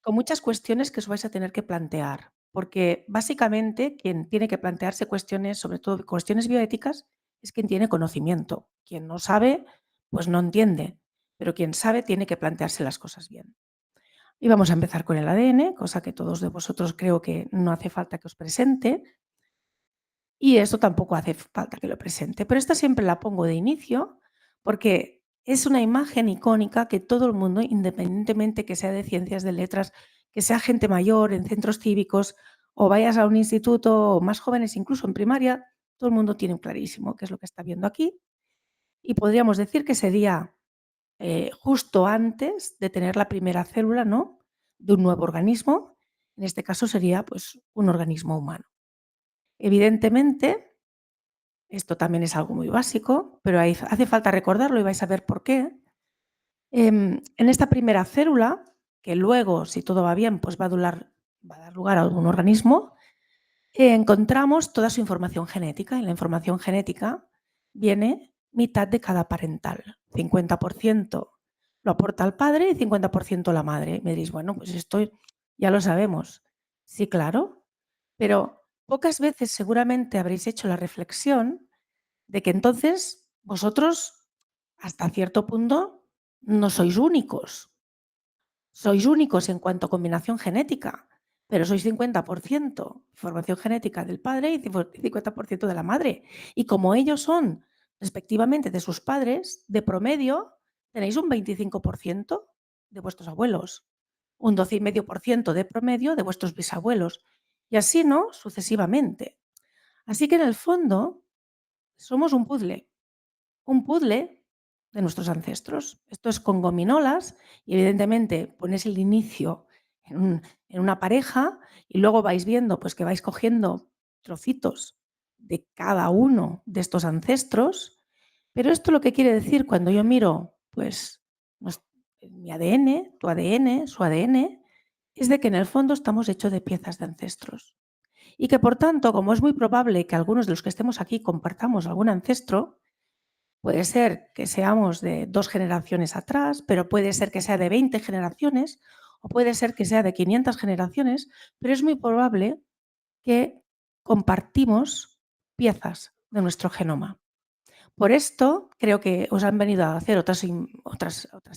Con muchas cuestiones que os vais a tener que plantear, porque básicamente quien tiene que plantearse cuestiones, sobre todo cuestiones bioéticas, es quien tiene conocimiento. Quien no sabe, pues no entiende, pero quien sabe tiene que plantearse las cosas bien. Y vamos a empezar con el ADN, cosa que todos de vosotros creo que no hace falta que os presente, y esto tampoco hace falta que lo presente, pero esta siempre la pongo de inicio porque es una imagen icónica que todo el mundo, independientemente que sea de ciencias, de letras, que sea gente mayor en centros cívicos o vayas a un instituto o más jóvenes, incluso en primaria, todo el mundo tiene clarísimo qué es lo que está viendo aquí y podríamos decir que sería justo antes de tener la primera célula, ¿no?, de un nuevo organismo. En este caso sería pues un organismo humano. Evidentemente, esto también es algo muy básico, pero hace falta recordarlo y vais a ver por qué. En esta primera célula, que luego, si todo va bien, pues va a dar lugar a un organismo, encontramos toda su información genética. Y la información genética viene mitad de cada parental. 50% lo aporta el padre y 50% la madre. Me diréis, bueno, pues esto ya lo sabemos. Sí, claro, pero pocas veces seguramente habréis hecho la reflexión de que entonces vosotros, hasta cierto punto, no sois únicos. Sois únicos en cuanto a combinación genética, pero sois 50% información genética del padre y 50% de la madre. Y como ellos son respectivamente de sus padres, de promedio tenéis un 25% de vuestros abuelos, un 12,5% de promedio de vuestros bisabuelos, y así, ¿no?, sucesivamente. Así que en el fondo somos un puzzle de nuestros ancestros. Esto es con gominolas y evidentemente pones el inicio en una pareja y luego vais viendo pues que vais cogiendo trocitos de cada uno de estos ancestros, pero esto lo que quiere decir cuando yo miro pues mi ADN, tu ADN, su ADN, es de que en el fondo estamos hechos de piezas de ancestros y que por tanto, como es muy probable que algunos de los que estemos aquí compartamos algún ancestro, puede ser que seamos de 2 generaciones atrás, pero puede ser que sea de 20 generaciones o puede ser que sea de 500 generaciones, pero es muy probable que compartimos piezas de nuestro genoma. Por esto, creo que os han venido a hacer otras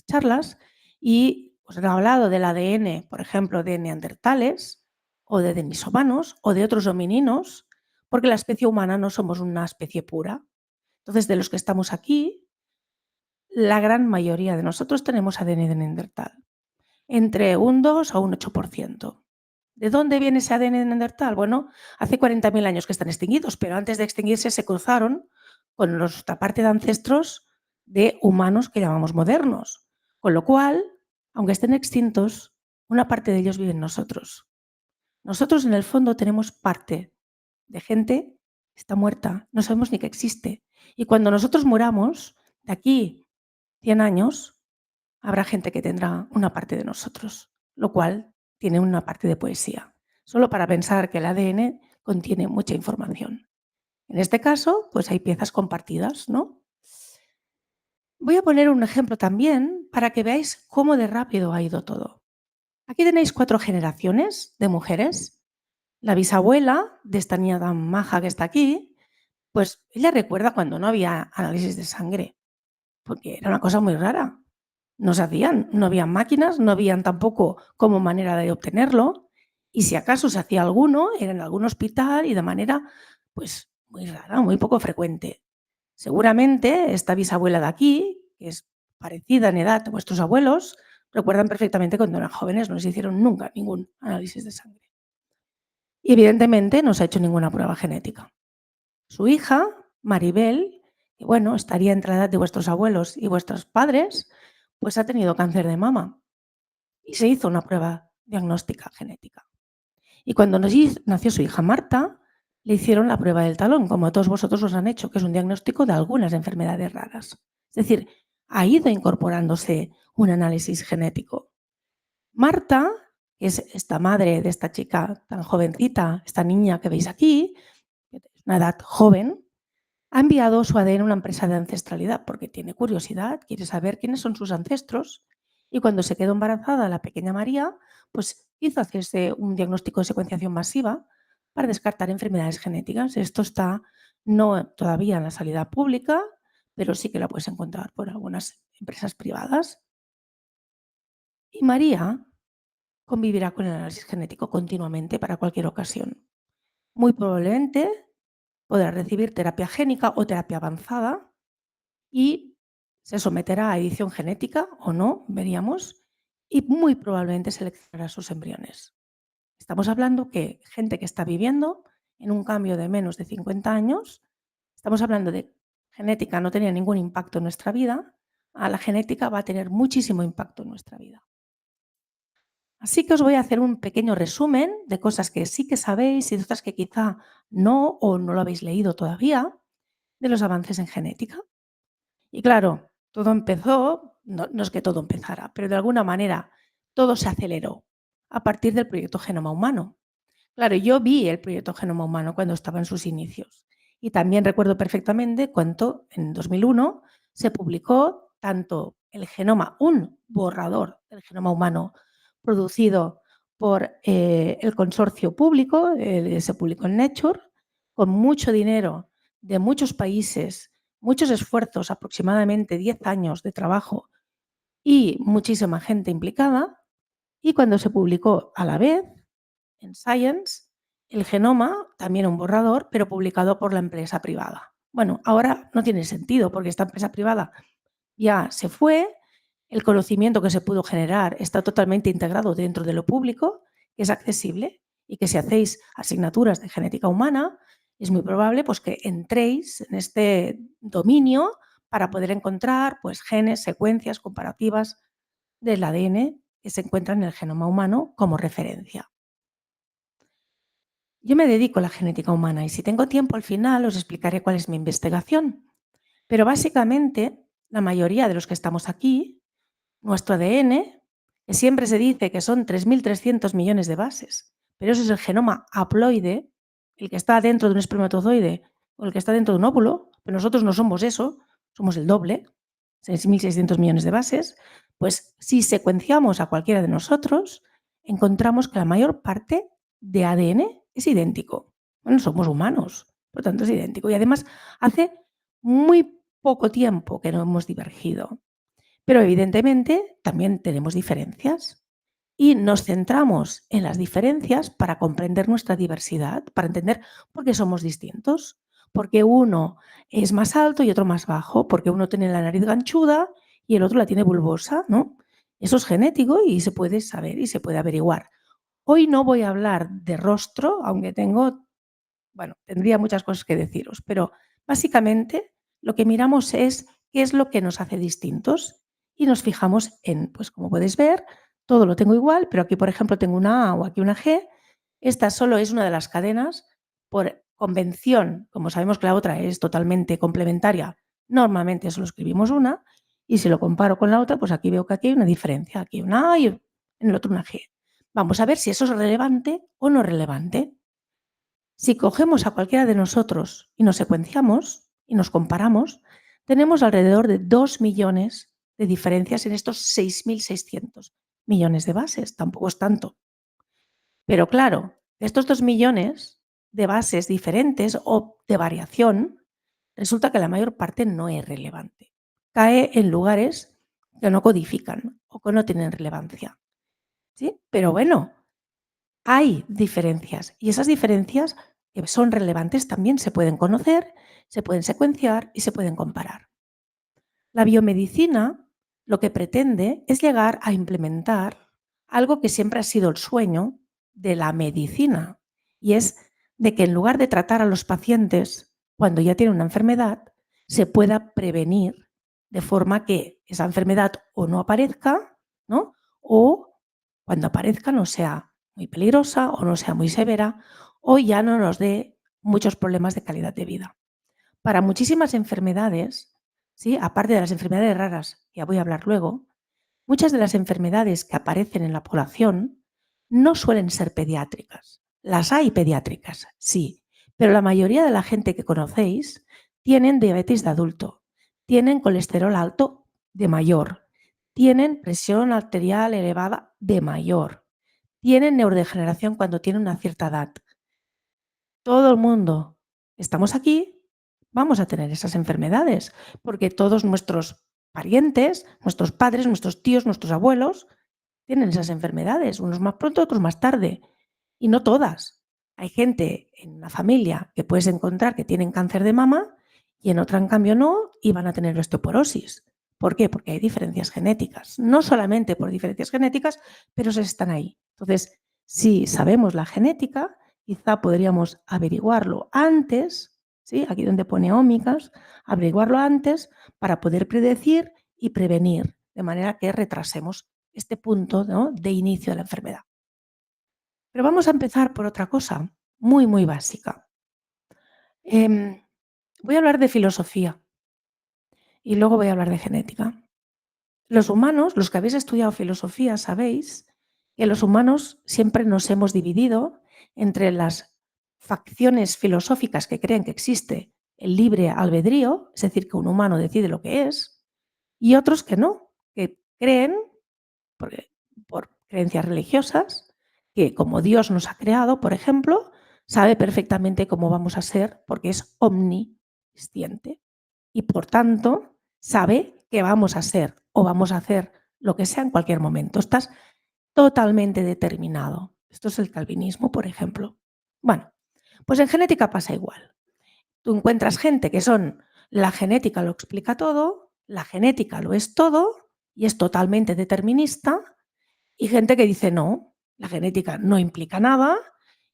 charlas y os han hablado del ADN, por ejemplo, de neandertales o de denisovanos o de otros homininos, porque la especie humana no somos una especie pura. Entonces, de los que estamos aquí, la gran mayoría de nosotros tenemos ADN de neandertal, entre un 2 o un 8%. ¿De dónde viene ese ADN de neandertal? Bueno, hace 40.000 años que están extinguidos, pero antes de extinguirse se cruzaron con nuestra parte de ancestros de humanos que llamamos modernos. Con lo cual, aunque estén extintos, una parte de ellos vive en nosotros. Nosotros, en el fondo, tenemos parte de gente que está muerta, no sabemos ni que existe. Y cuando nosotros muramos, de aquí 100 años, habrá gente que tendrá una parte de nosotros, lo cual tiene una parte de poesía. Solo para pensar que el ADN contiene mucha información. En este caso, pues hay piezas compartidas, ¿no? Voy a poner un ejemplo también para que veáis cómo de rápido ha ido todo. Aquí tenéis 4 generaciones de mujeres. La bisabuela de esta niña tan maja que está aquí, pues ella recuerda cuando no había análisis de sangre, porque era una cosa muy rara. No se hacían, no habían máquinas, no habían tampoco como manera de obtenerlo, y si acaso se hacía alguno, era en algún hospital y de manera, pues, muy rara, muy poco frecuente. Seguramente esta bisabuela de aquí, que es parecida en edad a vuestros abuelos, recuerdan perfectamente cuando eran jóvenes no se hicieron nunca ningún análisis de sangre. Y evidentemente no se ha hecho ninguna prueba genética. Su hija, Maribel, que bueno, estaría entre la edad de vuestros abuelos y vuestros padres, pues ha tenido cáncer de mama y se hizo una prueba diagnóstica genética. Y cuando nació su hija Marta, le hicieron la prueba del talón, como a todos vosotros os han hecho, que es un diagnóstico de algunas enfermedades raras. Es decir, ha ido incorporándose un análisis genético. Marta, que es esta madre de esta chica tan jovencita, esta niña que veis aquí, que es una edad joven, ha enviado su ADN a una empresa de ancestralidad porque tiene curiosidad, quiere saber quiénes son sus ancestros Y cuando se quedó embarazada la pequeña María, pues hizo hacerse un diagnóstico de secuenciación masiva para descartar enfermedades genéticas. Esto está no todavía en la sanidad pública, pero sí que la puedes encontrar por algunas empresas privadas. Y María convivirá con el análisis genético continuamente para cualquier ocasión. Muy probablemente podrá recibir terapia génica o terapia avanzada y se someterá a edición genética o no, veríamos, y muy probablemente seleccionará sus embriones. Estamos hablando que gente que está viviendo en un cambio de menos de 50 años, estamos hablando de genética no tenía ningún impacto en nuestra vida, a la genética va a tener muchísimo impacto en nuestra vida. Así que os voy a hacer un pequeño resumen de cosas que sí que sabéis y de otras que quizá no o no lo habéis leído todavía, de los avances en genética. Y claro, todo empezó, no es que todo empezara, pero de alguna manera todo se aceleró a partir del proyecto Genoma Humano. Claro, yo vi el proyecto Genoma Humano cuando estaba en sus inicios y también recuerdo perfectamente cuando en 2001 se publicó tanto el genoma, un borrador del genoma humano producido por el consorcio público, se publicó en Nature, con mucho dinero de muchos países, muchos esfuerzos, aproximadamente 10 años de trabajo y muchísima gente implicada, y cuando se publicó a la vez en Science, el genoma, también un borrador, pero publicado por la empresa privada. Bueno, ahora no tiene sentido porque esta empresa privada ya se fue, el conocimiento que se pudo generar está totalmente integrado dentro de lo público, que es accesible y que si hacéis asignaturas de genética humana, es muy probable pues, que entréis en este dominio para poder encontrar pues, genes, secuencias comparativas del ADN que se encuentran en el genoma humano como referencia. Yo me dedico a la genética humana y si tengo tiempo al final os explicaré cuál es mi investigación. Pero básicamente, la mayoría de los que estamos aquí, nuestro ADN, que siempre se dice que son 3.300 millones de bases, pero eso es el genoma haploide, el que está dentro de un espermatozoide o el que está dentro de un óvulo, pero nosotros no somos eso, somos el doble, 6.600 millones de bases, pues si secuenciamos a cualquiera de nosotros, encontramos que la mayor parte de ADN es idéntico. Bueno, somos humanos, por lo tanto es idéntico. Y además hace muy poco tiempo que no hemos divergido. Pero evidentemente también tenemos diferencias y nos centramos en las diferencias para comprender nuestra diversidad, para entender por qué somos distintos, por qué uno es más alto y otro más bajo, porque uno tiene la nariz ganchuda y el otro la tiene bulbosa, ¿no? Eso es genético y se puede saber y se puede averiguar. Hoy no voy a hablar de rostro, aunque tendría muchas cosas que deciros, pero básicamente lo que miramos es qué es lo que nos hace distintos y nos fijamos en, pues como puedes ver, todo lo tengo igual, pero aquí, por ejemplo, tengo una A o aquí una G. Esta solo es una de las cadenas por convención, como sabemos que la otra es totalmente complementaria, normalmente solo escribimos una y si lo comparo con la otra, pues aquí veo que aquí hay una diferencia, aquí una A y en el otro una G. Vamos a ver si eso es relevante o no relevante. Si cogemos a cualquiera de nosotros y nos secuenciamos y nos comparamos, tenemos alrededor de 2 millones de diferencias en estos 6.600 millones de bases. Tampoco es tanto. Pero claro, de estos 2 millones de bases diferentes o de variación, resulta que la mayor parte no es relevante. Cae en lugares que no codifican o que no tienen relevancia. ¿Sí? Pero bueno, hay diferencias y esas diferencias que son relevantes también se pueden conocer, se pueden secuenciar y se pueden comparar. La biomedicina lo que pretende es llegar a implementar algo que siempre ha sido el sueño de la medicina y es de que en lugar de tratar a los pacientes cuando ya tienen una enfermedad, se pueda prevenir de forma que esa enfermedad o no aparezca, ¿no? O cuando aparezca no sea muy peligrosa o no sea muy severa o ya no nos dé muchos problemas de calidad de vida. Para muchísimas enfermedades, ¿sí? Aparte de las enfermedades raras, que ya voy a hablar luego, muchas de las enfermedades que aparecen en la población no suelen ser pediátricas. Las hay pediátricas, sí, pero la mayoría de la gente que conocéis tienen diabetes de adulto, tienen colesterol alto de mayor, tienen presión arterial elevada de mayor, tienen neurodegeneración cuando tienen una cierta edad. Todo el mundo estamos aquí, vamos a tener esas enfermedades, porque todos nuestros parientes, nuestros padres, nuestros tíos, nuestros abuelos tienen esas enfermedades, unos más pronto, otros más tarde, y no todas. Hay gente en la familia que puedes encontrar que tienen cáncer de mama y en otra, en cambio, no, y van a tener osteoporosis. ¿Por qué? Porque hay diferencias genéticas. No solamente por diferencias genéticas, pero se están ahí. Entonces, si sabemos la genética, quizá podríamos averiguarlo antes, ¿sí? Aquí donde pone ómicas, averiguarlo antes para poder predecir y prevenir, de manera que retrasemos este punto, ¿no?, de inicio de la enfermedad. Pero vamos a empezar por otra cosa muy, muy básica. Em, Voy a hablar de filosofía y luego voy a hablar de genética. Los humanos, los que habéis estudiado filosofía, sabéis que los humanos siempre nos hemos dividido entre las facciones filosóficas que creen que existe el libre albedrío, es decir, que un humano decide lo que es, y otros que no, que creen porque por creencias religiosas, que como Dios nos ha creado, por ejemplo, sabe perfectamente cómo vamos a ser porque es omnisciente y por tanto sabe que vamos a ser o vamos a hacer lo que sea en cualquier momento. Estás totalmente determinado. Esto es el calvinismo, por ejemplo. Bueno, pues en genética pasa igual. Tú encuentras gente que son la genética lo explica todo, la genética lo es todo y es totalmente determinista, y gente que dice, no, la genética no implica nada.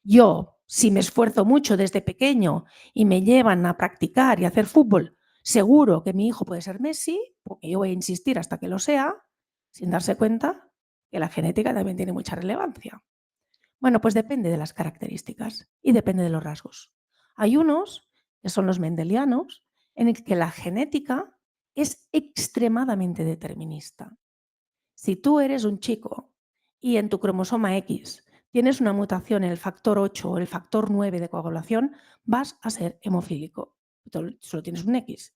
Yo, si me esfuerzo mucho desde pequeño y me llevan a practicar y a hacer fútbol, seguro que mi hijo puede ser Messi, porque yo voy a insistir hasta que lo sea, sin darse cuenta que la genética también tiene mucha relevancia. Bueno, pues depende de las características y depende de los rasgos. Hay unos, que son los mendelianos, en el que la genética es extremadamente determinista. Si tú eres un chico y en tu cromosoma X tienes una mutación en el factor 8 o el factor 9 de coagulación, vas a ser hemofílico. Solo tienes un X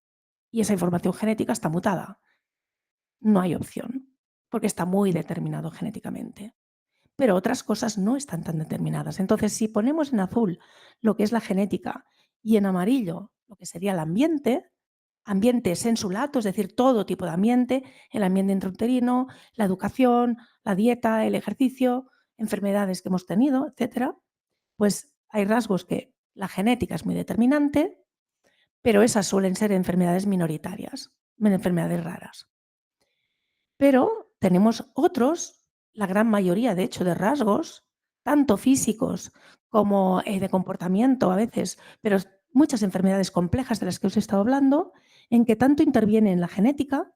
y esa información genética está mutada. No hay opción, porque está muy determinado genéticamente. Pero otras cosas no están tan determinadas. Entonces, si ponemos en azul lo que es la genética y en amarillo lo que sería el ambiente, ambiente sensulato, es decir, todo tipo de ambiente, el ambiente intrauterino, la educación, la dieta, el ejercicio, enfermedades que hemos tenido, etcétera, pues hay rasgos que la genética es muy determinante, pero esas suelen ser enfermedades minoritarias, enfermedades raras. Pero tenemos otros, la gran mayoría, de hecho, de rasgos, tanto físicos como de comportamiento a veces, pero muchas enfermedades complejas de las que os he estado hablando, en que tanto interviene la genética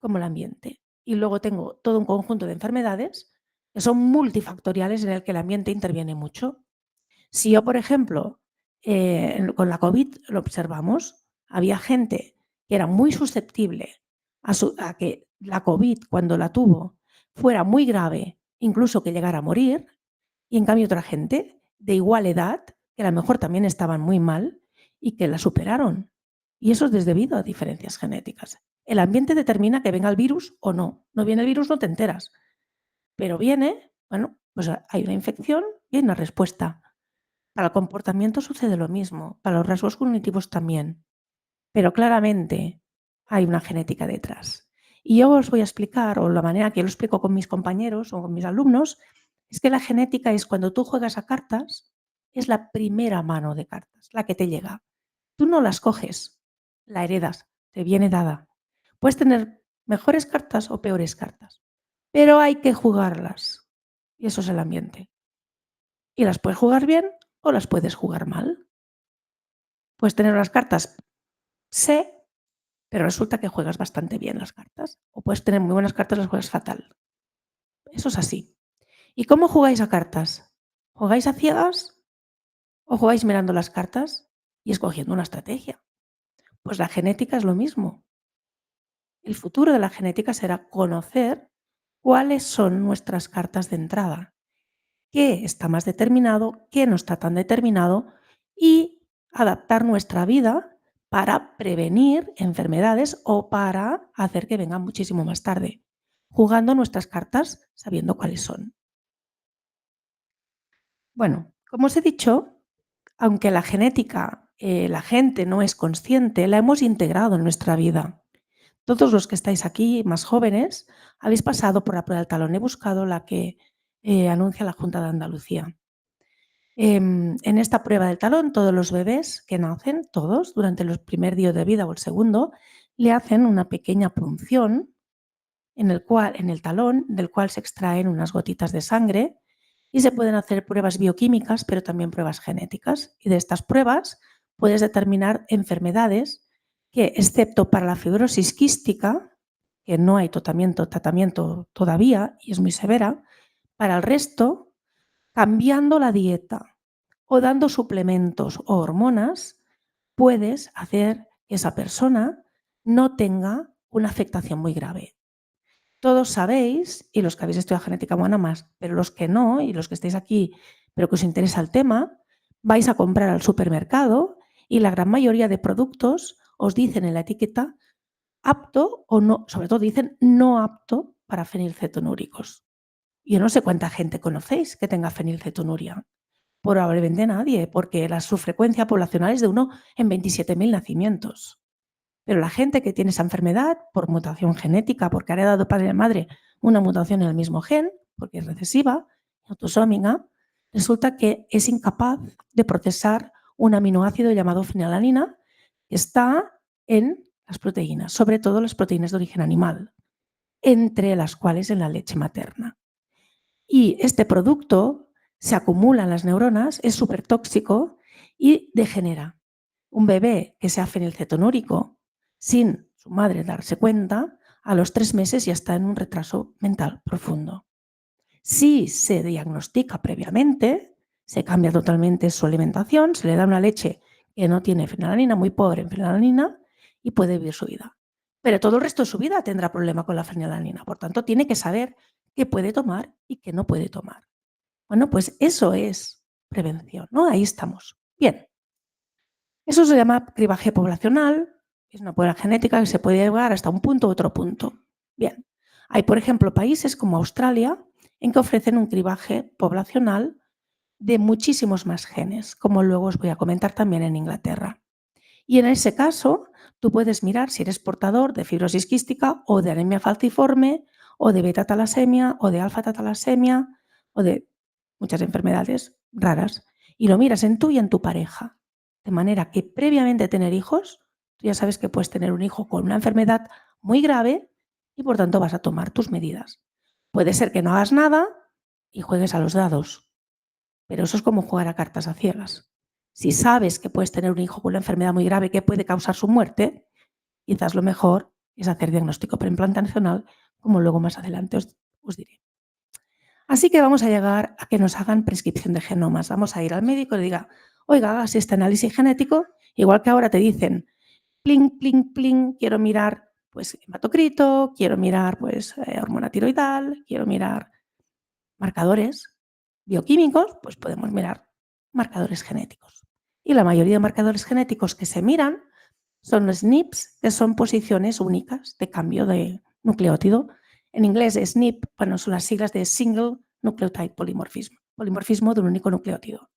como el ambiente. Y luego tengo todo un conjunto de enfermedades que son multifactoriales en el que el ambiente interviene mucho. Si yo, por ejemplo, con la COVID lo observamos, había gente que era muy susceptible a que la COVID, cuando la tuvo, fuera muy grave, incluso que llegara a morir, y en cambio otra gente de igual edad, que a lo mejor también estaban muy mal y que la superaron. Y eso es debido a diferencias genéticas. El ambiente determina que venga el virus o no. No viene el virus, no te enteras. Pero viene, bueno, pues hay una infección y hay una respuesta. Para el comportamiento sucede lo mismo, para los rasgos cognitivos también, pero claramente hay una genética detrás. Y yo os voy a explicar, o la manera que yo lo explico con mis compañeros o con mis alumnos, es que la genética es cuando tú juegas a cartas, es la primera mano de cartas, la que te llega. Tú no las coges, la heredas, te viene dada. Puedes tener mejores cartas o peores cartas, pero hay que jugarlas. Y eso es el ambiente. Y las puedes jugar bien o las puedes jugar mal. Puedes tener unas cartas sé, pero resulta que juegas bastante bien las cartas. O puedes tener muy buenas cartas y las juegas fatal. Eso es así. ¿Y cómo jugáis a cartas? ¿Jugáis a ciegas o jugáis mirando las cartas y escogiendo una estrategia? Pues la genética es lo mismo. El futuro de la genética será conocer cuáles son nuestras cartas de entrada, qué está más determinado, qué no está tan determinado y adaptar nuestra vida para prevenir enfermedades o para hacer que vengan muchísimo más tarde. jugando nuestras cartas sabiendo cuáles son. Bueno, como os he dicho, aunque la genética, la gente no es consciente, la hemos integrado en nuestra vida. Todos los que estáis aquí, más jóvenes, habéis pasado por la prueba del talón. He buscado la que anuncia la Junta de Andalucía. En esta prueba del talón, todos los bebés que nacen, todos, durante los primer día de vida o el segundo, le hacen una pequeña punción en el talón, del cual se extraen unas gotitas de sangre y se pueden hacer pruebas bioquímicas, pero también pruebas genéticas. Y de estas pruebas puedes determinar enfermedades que, excepto para la fibrosis quística, que no hay tratamiento todavía y es muy severa, para el resto, cambiando la dieta o dando suplementos o hormonas, puedes hacer que esa persona no tenga una afectación muy grave. Todos sabéis, y los que habéis estudiado genética humana más, pero los que no, y los que estáis aquí, pero que os interesa el tema, vais a comprar al supermercado y la gran mayoría de productos os dicen en la etiqueta apto o no, sobre todo dicen no apto para fenilcetonúricos. Yo no sé cuánta gente conocéis que tenga fenilcetonuria. Probablemente nadie, porque su frecuencia poblacional es de 1 en 27.000 nacimientos. Pero la gente que tiene esa enfermedad por mutación genética, porque ha heredado padre y madre una mutación en el mismo gen, porque es recesiva, autosómica, resulta que es incapaz de procesar un aminoácido llamado fenilalanina que está en las proteínas, sobre todo las proteínas de origen animal, entre las cuales en la leche materna. Y este producto se acumula en las neuronas, es súper tóxico y degenera. Un bebé que sea fenilcetonúrico sin su madre darse cuenta, a los 3 meses ya está en un retraso mental profundo. Si se diagnostica previamente, se cambia totalmente su alimentación, se le da una leche que no tiene fenilalanina, muy pobre en fenilalanina, y puede vivir su vida. Pero todo el resto de su vida tendrá problema con la fenilalanina. Por tanto, tiene que saber qué puede tomar y qué no puede tomar. Bueno, pues eso es prevención, ¿no? Ahí estamos. Bien. Eso se llama cribaje poblacional, es una prueba genética que se puede llevar hasta un punto u otro punto. Bien, hay, por ejemplo, países como Australia en que ofrecen un cribaje poblacional de muchísimos más genes, como luego os voy a comentar también en Inglaterra. Y en ese caso, tú puedes mirar si eres portador de fibrosis quística o de anemia falciforme o de beta-talasemia o de alfa-talasemia o de muchas enfermedades raras. Y lo miras en tú y en tu pareja. De manera que previamente a tener hijos, tú ya sabes que puedes tener un hijo con una enfermedad muy grave y por tanto vas a tomar tus medidas. Puede ser que no hagas nada y juegues a los dados, pero eso es como jugar a cartas a ciegas. Si sabes que puedes tener un hijo con una enfermedad muy grave que puede causar su muerte, quizás lo mejor es hacer diagnóstico preimplantacional, como luego más adelante os diré. Así que vamos a llegar a que nos hagan prescripción de genomas. Vamos a ir al médico y le diga, oiga, hagas este análisis genético, igual que ahora te dicen, pling, pling, pling, quiero mirar pues hematocrito, quiero mirar pues hormona tiroidal, quiero mirar marcadores bioquímicos, pues podemos mirar marcadores genéticos. Y la mayoría de marcadores genéticos que se miran son los SNPs, que son posiciones únicas de cambio de nucleótido. En inglés SNP, bueno, son las siglas de Single Nucleotide Polymorphism, polimorfismo de un único nucleótido.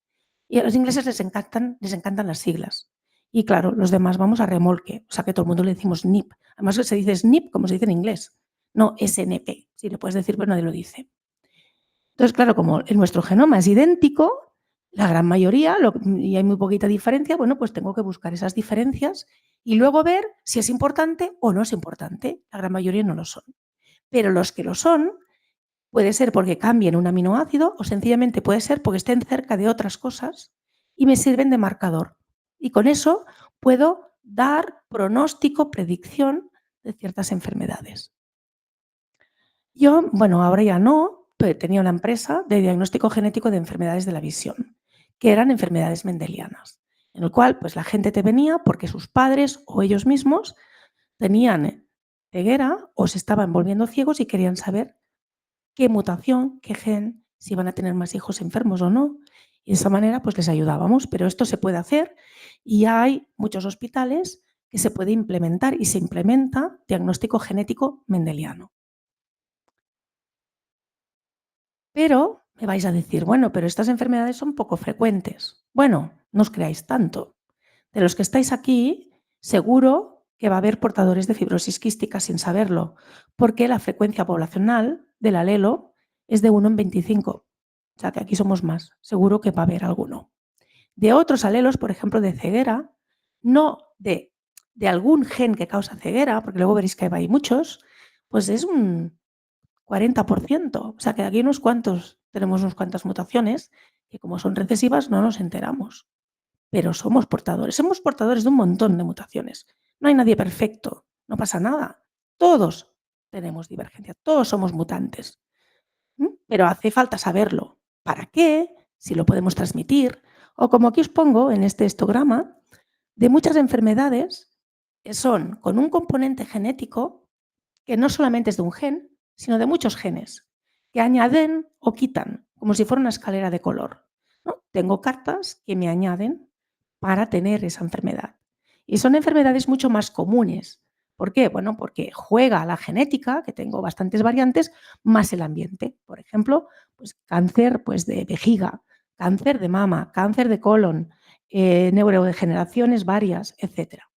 Y a los ingleses les encantan las siglas. Y claro, los demás vamos a remolque, o sea que todo el mundo le decimos NIP. Además se dice SNP como se dice en inglés, no SNP. Si le puedes decir, pero nadie lo dice. Entonces, claro, como nuestro genoma es idéntico, la gran mayoría, y hay muy poquita diferencia, bueno, pues tengo que buscar esas diferencias y luego ver si es importante o no es importante. La gran mayoría no lo son. Pero los que lo son, puede ser porque cambien un aminoácido o sencillamente puede ser porque estén cerca de otras cosas y me sirven de marcador. Y con eso puedo dar pronóstico, predicción de ciertas enfermedades. Yo, bueno, ahora ya no, pero tenía una empresa de diagnóstico genético de enfermedades de la visión, que eran enfermedades mendelianas, en el cual pues la gente te venía porque sus padres o ellos mismos tenían ceguera o se estaban volviendo ciegos y querían saber qué mutación, qué gen, si iban a tener más hijos enfermos o no. Y de esa manera pues les ayudábamos, pero esto se puede hacer y hay muchos hospitales que se puede implementar y se implementa diagnóstico genético mendeliano. Pero me vais a decir, bueno, pero estas enfermedades son poco frecuentes. Bueno, no os creáis tanto. De los que estáis aquí, seguro que va a haber portadores de fibrosis quística sin saberlo, porque la frecuencia poblacional del alelo es de 1 en 25. O sea que aquí somos más. Seguro que va a haber alguno. De otros alelos, por ejemplo, de ceguera, no de algún gen que causa ceguera, porque luego veréis que hay muchos, pues es un 40%. O sea que aquí unos cuantos, tenemos unas cuantas mutaciones que como son recesivas no nos enteramos. Pero somos portadores de un montón de mutaciones. No hay nadie perfecto, no pasa nada. Todos tenemos divergencia, todos somos mutantes. Pero hace falta saberlo. ¿Para qué? Si lo podemos transmitir. O como aquí os pongo en este histograma, de muchas enfermedades que son con un componente genético que no solamente es de un gen, sino de muchos genes, que añaden o quitan, como si fuera una escalera de color, ¿no? Tengo cartas que me añaden para tener esa enfermedad. Y son enfermedades mucho más comunes. ¿Por qué? Bueno, porque juega la genética, que tengo bastantes variantes, más el ambiente. Por ejemplo, pues cáncer pues, de vejiga, cáncer de mama, cáncer de colon, neurodegeneraciones varias, etcétera.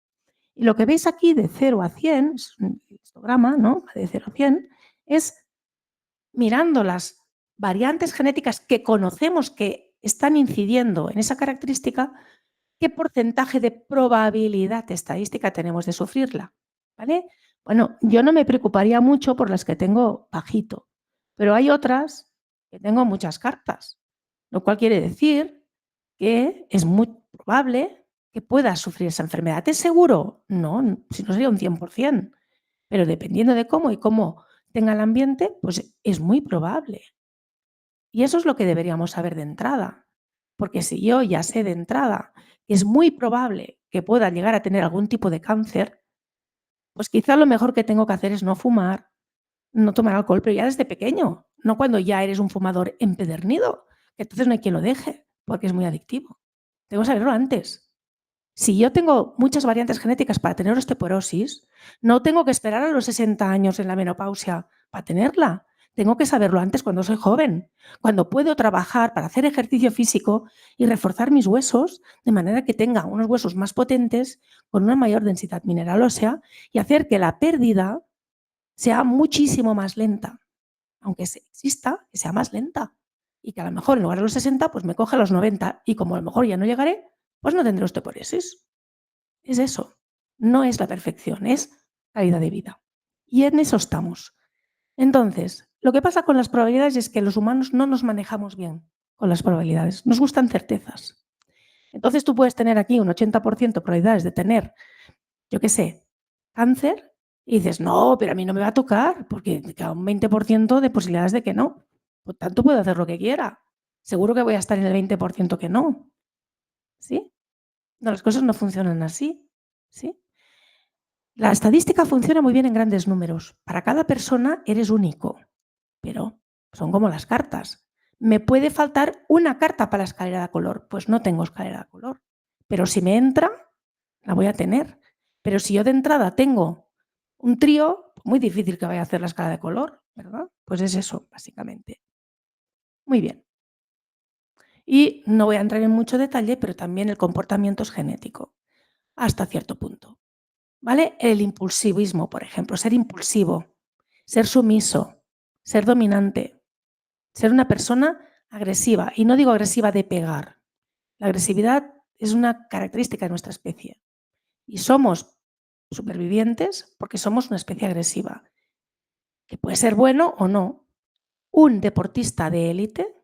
Y lo que veis aquí de 0 a 100, es un histograma, ¿no? De 0 a 100, es mirando las variantes genéticas que conocemos que están incidiendo en esa característica, qué porcentaje de probabilidad estadística tenemos de sufrirla, ¿vale? Bueno, yo no me preocuparía mucho por las que tengo bajito, pero hay otras que tengo muchas cartas, lo cual quiere decir que es muy probable que puedas sufrir esa enfermedad. ¿Es seguro? No, si no sería un 100%, pero dependiendo de cómo y cómo tenga el ambiente, pues es muy probable. Y eso es lo que deberíamos saber de entrada, porque si yo ya sé de entrada que es muy probable que pueda llegar a tener algún tipo de cáncer, pues quizá lo mejor que tengo que hacer es no fumar, no tomar alcohol, pero ya desde pequeño, no cuando ya eres un fumador empedernido, que entonces no hay quien lo deje, porque es muy adictivo. Tengo que saberlo antes. Si yo tengo muchas variantes genéticas para tener osteoporosis, no tengo que esperar a los 60 años en la menopausia para tenerla. Tengo que saberlo antes cuando soy joven, cuando puedo trabajar para hacer ejercicio físico y reforzar mis huesos de manera que tenga unos huesos más potentes, con una mayor densidad mineral ósea y hacer que la pérdida sea muchísimo más lenta, aunque exista, que sea más lenta. Y que a lo mejor en lugar de los 60, pues me coge a los 90 y como a lo mejor ya no llegaré, pues no tendré osteoporosis. Es eso. No es la perfección, es calidad de vida. Y en eso estamos. Entonces, lo que pasa con las probabilidades es que los humanos no nos manejamos bien con las probabilidades. Nos gustan certezas. Entonces tú puedes tener aquí un 80% de probabilidades de tener, yo qué sé, cáncer y dices, no, pero a mí no me va a tocar porque queda un 20% de posibilidades de que no. Por tanto, puedo hacer lo que quiera. Seguro que voy a estar en el 20% que no. ¿Sí? No, las cosas no funcionan así. ¿Sí? La estadística funciona muy bien en grandes números. Para cada persona eres único, pero son como las cartas. ¿Me puede faltar una carta para la escalera de color? Pues no tengo escalera de color. Pero si me entra, la voy a tener. Pero si yo de entrada tengo un trío, muy difícil que vaya a hacer la escala de color, ¿verdad? Pues es eso, básicamente. Muy bien. Y no voy a entrar en mucho detalle, pero también el comportamiento es genético, hasta cierto punto. ¿Vale? El impulsivismo, por ejemplo, ser impulsivo, ser sumiso, ser dominante, ser una persona agresiva. Y no digo agresiva de pegar. La agresividad es una característica de nuestra especie. Y somos supervivientes porque somos una especie agresiva, que puede ser bueno o no. Un deportista de élite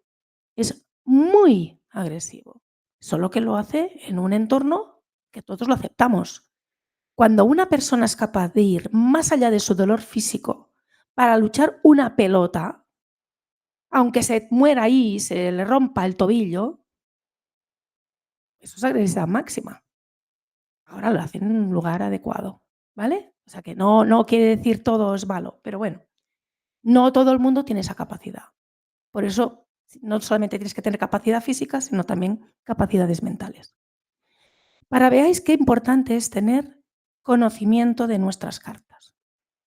es muy agresivo, solo que lo hace en un entorno que todos lo aceptamos. Cuando una persona es capaz de ir más allá de su dolor físico para luchar una pelota, aunque se muera ahí y se le rompa el tobillo, eso es agresividad máxima. Ahora lo hacen en un lugar adecuado, ¿vale? O sea que no quiere decir todo es malo, pero bueno, no todo el mundo tiene esa capacidad. Por eso no solamente tienes que tener capacidad física, sino también capacidades mentales. Para veáis qué importante es tener conocimiento de nuestras cartas.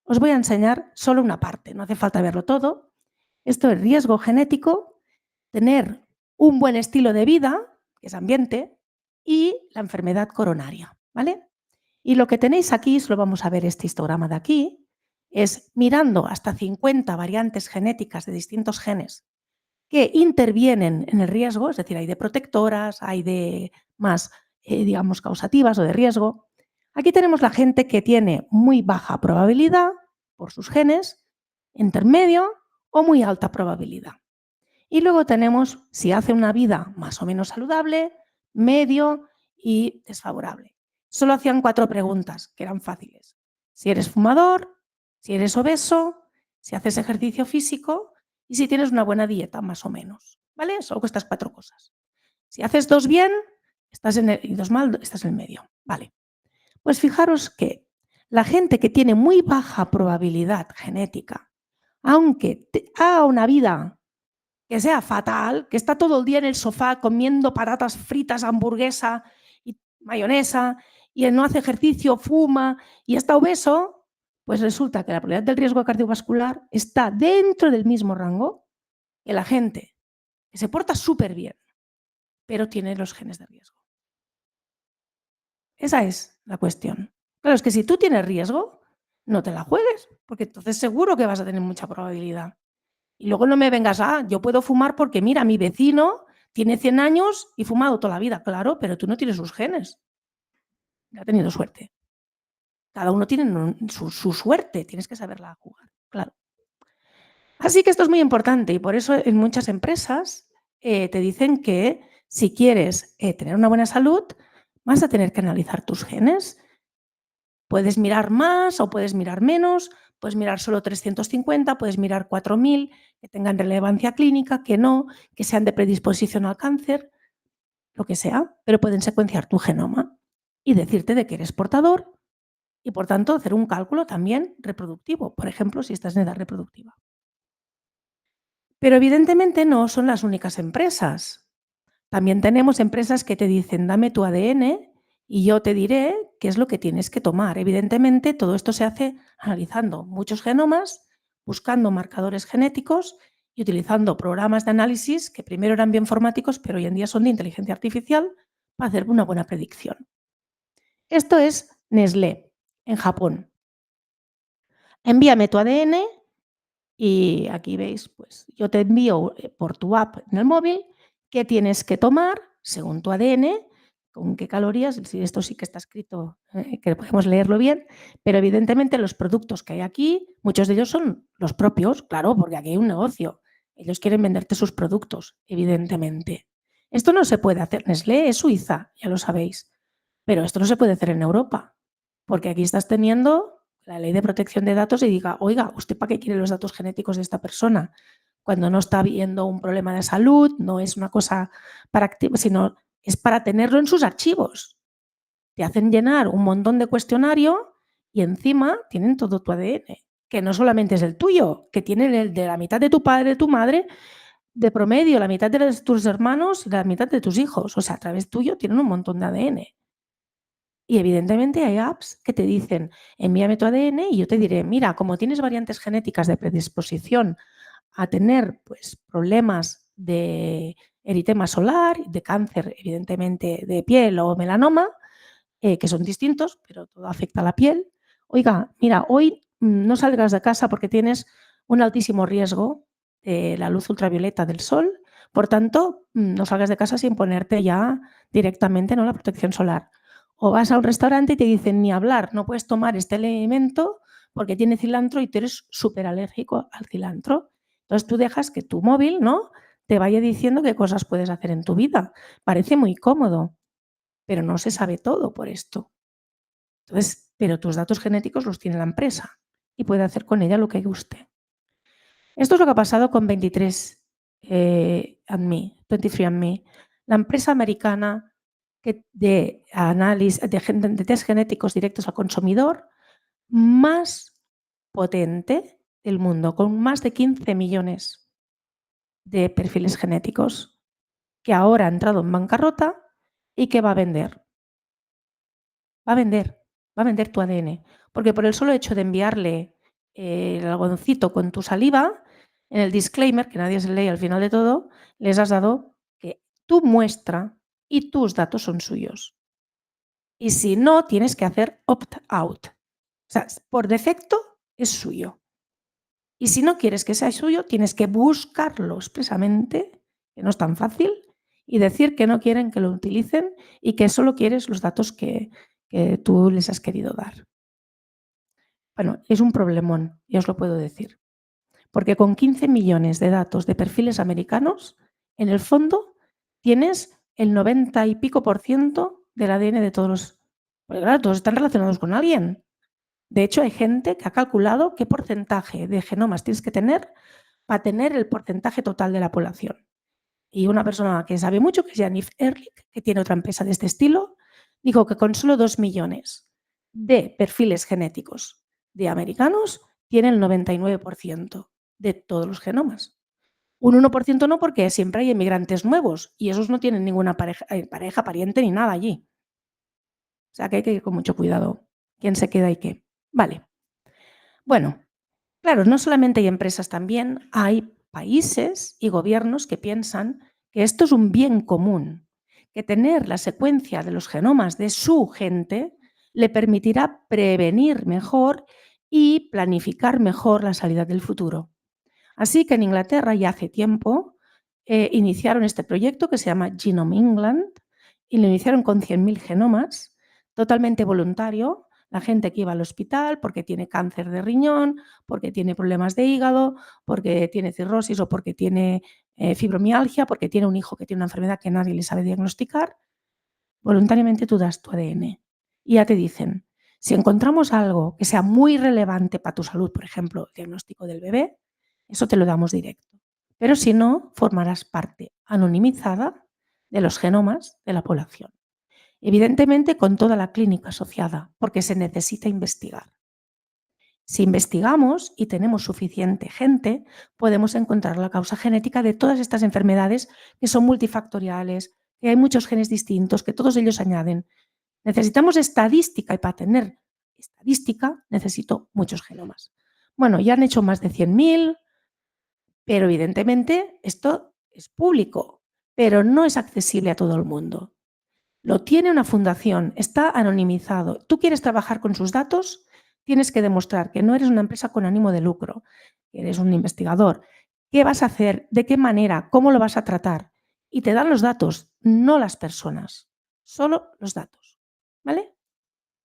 Os voy a enseñar solo una parte, no hace falta verlo todo, Esto es riesgo genético, tener un buen estilo de vida, que es ambiente, y la enfermedad coronaria, ¿vale? Y lo que tenéis aquí, solo vamos a ver este histograma de aquí, es mirando hasta 50 variantes genéticas de distintos genes que intervienen en el riesgo, es decir, hay de protectoras, hay de más, digamos, causativas o de riesgo. Aquí tenemos la gente que tiene muy baja probabilidad por sus genes, intermedio o muy alta probabilidad. Y luego tenemos si hace una vida más o menos saludable, medio y desfavorable. Solo hacían 4 preguntas, que eran fáciles. Si eres fumador, si eres obeso, si haces ejercicio físico y si tienes una buena dieta, más o menos. ¿Vale? Solo con estas 4 cosas. Si haces 2 bien, estás en el, y 2 mal, estás en el medio. Vale. Pues fijaros que la gente que tiene muy baja probabilidad genética, aunque haga una vida que sea fatal, que está todo el día en el sofá comiendo patatas fritas, hamburguesa y mayonesa, y él no hace ejercicio, fuma y está obeso, pues resulta que la probabilidad del riesgo cardiovascular está dentro del mismo rango que la gente que se porta súper bien, pero tiene los genes de riesgo. Esa es la cuestión. Claro, es que si tú tienes riesgo, no te la juegues, porque entonces seguro que vas a tener mucha probabilidad. Y luego no me vengas, yo puedo fumar porque mira, mi vecino tiene 100 años y fumado toda la vida. Claro, pero tú no tienes sus genes. Ha tenido suerte. Cada uno tiene su suerte, tienes que saberla jugar, claro. Así que esto es muy importante y por eso en muchas empresas te dicen que si quieres tener una buena salud, vas a tener que analizar tus genes. Puedes mirar más o puedes mirar menos, puedes mirar solo 350, puedes mirar 4000, que tengan relevancia clínica, que no, que sean de predisposición al cáncer, lo que sea, pero pueden secuenciar tu genoma y decirte de que eres portador y, por tanto, hacer un cálculo también reproductivo, por ejemplo, si estás en edad reproductiva. Pero evidentemente no son las únicas empresas. También tenemos empresas que te dicen, dame tu ADN y yo te diré qué es lo que tienes que tomar. Evidentemente, todo esto se hace analizando muchos genomas, buscando marcadores genéticos y utilizando programas de análisis que primero eran bioinformáticos, pero hoy en día son de inteligencia artificial para hacer una buena predicción. Esto es Nestlé, en Japón. Envíame tu ADN y aquí veis, pues yo te envío por tu app en el móvil qué tienes que tomar según tu ADN, con qué calorías, si esto sí que está escrito, que podemos leerlo bien, pero evidentemente los productos que hay aquí, muchos de ellos son los propios, claro, porque aquí hay un negocio. Ellos quieren venderte sus productos, evidentemente. Esto no se puede hacer. Nestlé es Suiza, ya lo sabéis, pero esto no se puede hacer en Europa, porque aquí estás teniendo la ley de protección de datos y diga, oiga, ¿usted para qué quiere los datos genéticos de esta persona? Cuando no está viendo un problema de salud, no es una cosa para activo, sino es para tenerlo en sus archivos. Te hacen llenar un montón de cuestionario y encima tienen todo tu ADN, que no solamente es el tuyo, que tienen el de la mitad de tu padre, de tu madre, de promedio, la mitad de tus hermanos y la mitad de tus hijos. O sea, a través tuyo tienen un montón de ADN. Y evidentemente hay apps que te dicen, envíame tu ADN y yo te diré, mira, como tienes variantes genéticas de predisposición a tener pues, problemas de eritema solar, de cáncer, evidentemente, de piel o melanoma, que son distintos, pero todo afecta a la piel. Oiga, mira, hoy no salgas de casa porque tienes un altísimo riesgo de la luz ultravioleta del sol, por tanto, no salgas de casa sin ponerte ya directamente, ¿no?, la protección solar. O vas a un restaurante y te dicen, ni hablar, no puedes tomar este alimento porque tiene cilantro y tú eres súper alérgico al cilantro. Entonces tú dejas que tu móvil, ¿no?, te vaya diciendo qué cosas puedes hacer en tu vida. Parece muy cómodo, pero no se sabe todo por esto. Entonces, pero tus datos genéticos los tiene la empresa y puede hacer con ella lo que guste. Esto es lo que ha pasado con 23andMe, la empresa americana de análisis de test genéticos directos al consumidor más potente del mundo, con más de 15 millones de perfiles genéticos, que ahora ha entrado en bancarrota y que va a vender. Va a vender, va a vender tu ADN, porque por el solo hecho de enviarle el algodoncito con tu saliva, en el disclaimer, que nadie se lee al final de todo, les has dado que tu muestra y tus datos son suyos. Y si no, tienes que hacer opt-out. O sea, por defecto es suyo. Y si no quieres que sea suyo, tienes que buscarlo expresamente, que no es tan fácil, y decir que no quieren que lo utilicen y que solo quieres los datos que tú les has querido dar. Bueno, es un problemón, ya os lo puedo decir. Porque con 15 millones de datos de perfiles americanos, en el fondo tienes el 90 y pico por ciento del ADN de todos los. Porque claro, todos están relacionados con alguien. De hecho, hay gente que ha calculado qué porcentaje de genomas tienes que tener para tener el porcentaje total de la población. Y una persona que sabe mucho, que es Janif Ehrlich, que tiene otra empresa de este estilo, dijo que con solo 2 millones de perfiles genéticos de americanos tiene el 99% de todos los genomas. Un 1% no, porque siempre hay inmigrantes nuevos y esos no tienen ninguna pareja, pariente ni nada allí. O sea que hay que ir con mucho cuidado quién se queda y qué. Vale. Bueno, claro, no solamente hay empresas, también hay países y gobiernos que piensan que esto es un bien común, que tener la secuencia de los genomas de su gente le permitirá prevenir mejor y planificar mejor la salida del futuro. Así que en Inglaterra ya hace tiempo iniciaron este proyecto que se llama Genome England y lo iniciaron con 100.000 genomas, totalmente voluntario. La gente que iba al hospital porque tiene cáncer de riñón, porque tiene problemas de hígado, porque tiene cirrosis o porque tiene fibromialgia, porque tiene un hijo que tiene una enfermedad que nadie le sabe diagnosticar, voluntariamente tú das tu ADN y ya te dicen, si encontramos algo que sea muy relevante para tu salud, por ejemplo, el diagnóstico del bebé, eso te lo damos directo. Pero si no, formarás parte anonimizada de los genomas de la población. Evidentemente con toda la clínica asociada, porque se necesita investigar. Si investigamos y tenemos suficiente gente, podemos encontrar la causa genética de todas estas enfermedades que son multifactoriales, que hay muchos genes distintos, que todos ellos añaden. Necesitamos estadística y para tener estadística necesito muchos genomas. Bueno, ya han hecho más de 100.000, pero evidentemente esto es público, pero no es accesible a todo el mundo. Lo tiene una fundación, está anonimizado. Tú quieres trabajar con sus datos, tienes que demostrar que no eres una empresa con ánimo de lucro, que eres un investigador. ¿Qué vas a hacer? ¿De qué manera? ¿Cómo lo vas a tratar? Y te dan los datos, no las personas, solo los datos. ¿Vale?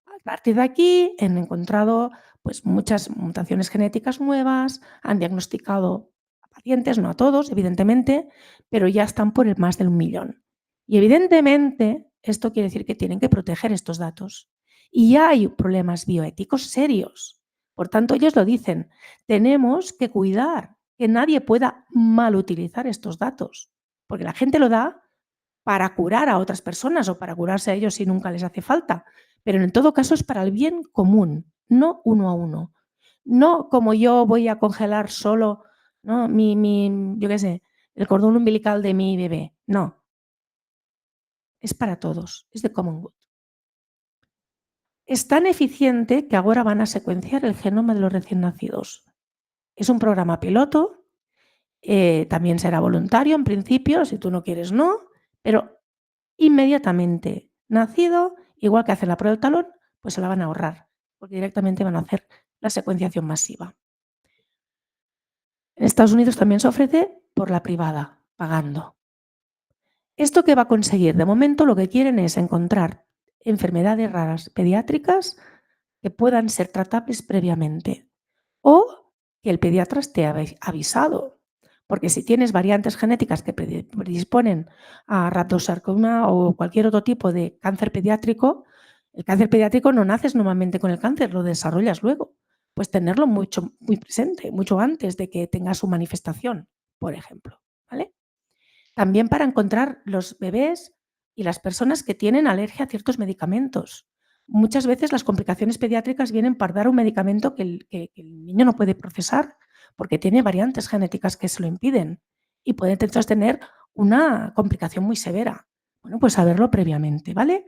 A partir de aquí han encontrado pues, muchas mutaciones genéticas nuevas, han diagnosticado a pacientes, no a todos, evidentemente, pero ya están por el más del 1.000.000. Y evidentemente esto quiere decir que tienen que proteger estos datos. Y ya hay problemas bioéticos serios. Por tanto, ellos lo dicen, tenemos que cuidar que nadie pueda malutilizar estos datos, porque la gente lo da para curar a otras personas o para curarse a ellos si nunca les hace falta. Pero en todo caso es para el bien común, no uno a uno. No como yo voy a congelar solo, ¿no? Yo qué sé, el cordón umbilical de mi bebé. No, es para todos, es de common good. Es tan eficiente que ahora van a secuenciar el genoma de los recién nacidos. Es un programa piloto, también será voluntario en principio, si tú no quieres no, pero inmediatamente nacido, igual que hacen la prueba del talón, pues se la van a ahorrar, porque directamente van a hacer la secuenciación masiva. En Estados Unidos también se ofrece por la privada, pagando. ¿Esto qué va a conseguir? De momento lo que quieren es encontrar enfermedades raras pediátricas que puedan ser tratables previamente o que el pediatra esté avisado. Porque si tienes variantes genéticas que predisponen a rhabdosarcoma o cualquier otro tipo de cáncer pediátrico, el cáncer pediátrico no naces normalmente con el cáncer, lo desarrollas luego. Pues tenerlo muy presente, mucho antes de que tenga su manifestación, por ejemplo. ¿Vale? También para encontrar los bebés y las personas que tienen alergia a ciertos medicamentos. Muchas veces las complicaciones pediátricas vienen por dar un medicamento que el niño no puede procesar porque tiene variantes genéticas que se lo impiden y puede entonces tener una complicación muy severa. Bueno, pues saberlo previamente, ¿vale?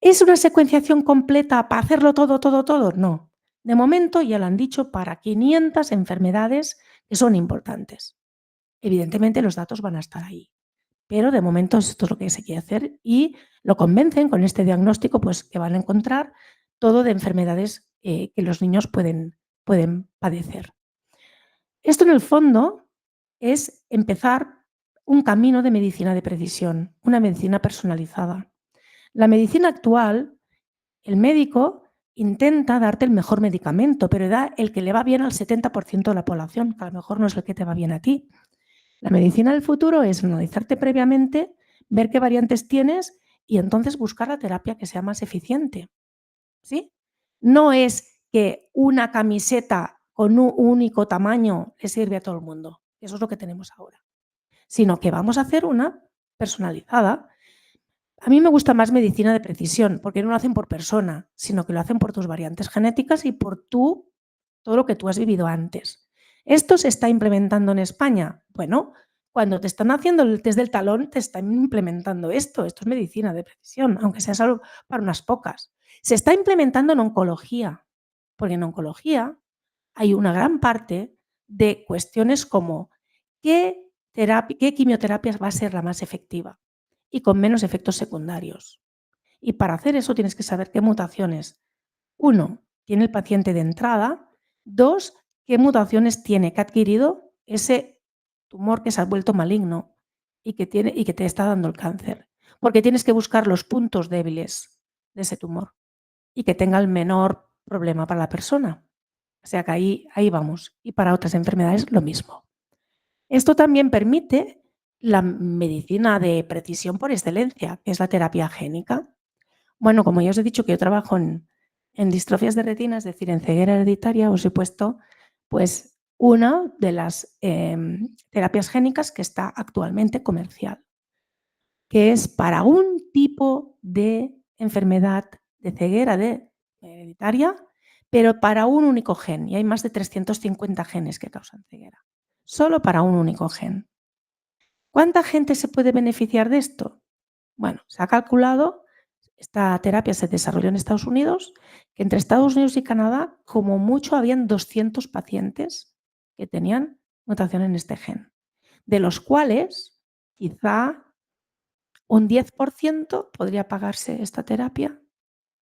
¿Es una secuenciación completa para hacerlo todo? No. De momento ya lo han dicho para 500 enfermedades que son importantes. Evidentemente, los datos van a estar ahí, pero de momento esto es lo que se quiere hacer y lo convencen con este diagnóstico, pues que van a encontrar todo de enfermedades que los niños pueden padecer. Esto en el fondo es empezar un camino de medicina de precisión, una medicina personalizada. La medicina actual, el médico intenta darte el mejor medicamento, pero da el que le va bien al 70% de la población, que a lo mejor no es el que te va bien a ti. La medicina del futuro es analizarte previamente, ver qué variantes tienes y entonces buscar la terapia que sea más eficiente, ¿sí? No es que una camiseta con un único tamaño le sirve a todo el mundo. Eso es lo que tenemos ahora. Sino que vamos a hacer una personalizada. A mí me gusta más medicina de precisión, porque no lo hacen por persona, sino que lo hacen por tus variantes genéticas y por todo lo que tú has vivido antes. ¿Esto se está implementando en España? Bueno, cuando te están haciendo el test del talón, te están implementando esto. Esto es medicina de precisión, aunque sea solo para unas pocas. Se está implementando en oncología, porque en oncología hay una gran parte de cuestiones como qué quimioterapia va a ser la más efectiva y con menos efectos secundarios. Y para hacer eso tienes que saber qué mutaciones, uno, tiene el paciente de entrada, dos, qué mutaciones tiene, que ha adquirido ese tumor que se ha vuelto maligno y que te está dando el cáncer. Porque tienes que buscar los puntos débiles de ese tumor y que tenga el menor problema para la persona. O sea que ahí vamos. Y para otras enfermedades lo mismo. Esto también permite la medicina de precisión por excelencia, que es la terapia génica. Bueno, como ya os he dicho que yo trabajo en distrofias de retina, es decir, en ceguera hereditaria, os he puesto pues una de las terapias génicas que está actualmente comercial, que es para un tipo de enfermedad de ceguera hereditaria, pero para un único gen. Y hay más de 350 genes que causan ceguera. Solo para un único gen. ¿Cuánta gente se puede beneficiar de esto? Bueno, se ha calculado, esta terapia se desarrolló en Estados Unidos, que entre Estados Unidos y Canadá, como mucho, habían 200 pacientes que tenían mutación en este gen, de los cuales quizá un 10% podría pagarse esta terapia,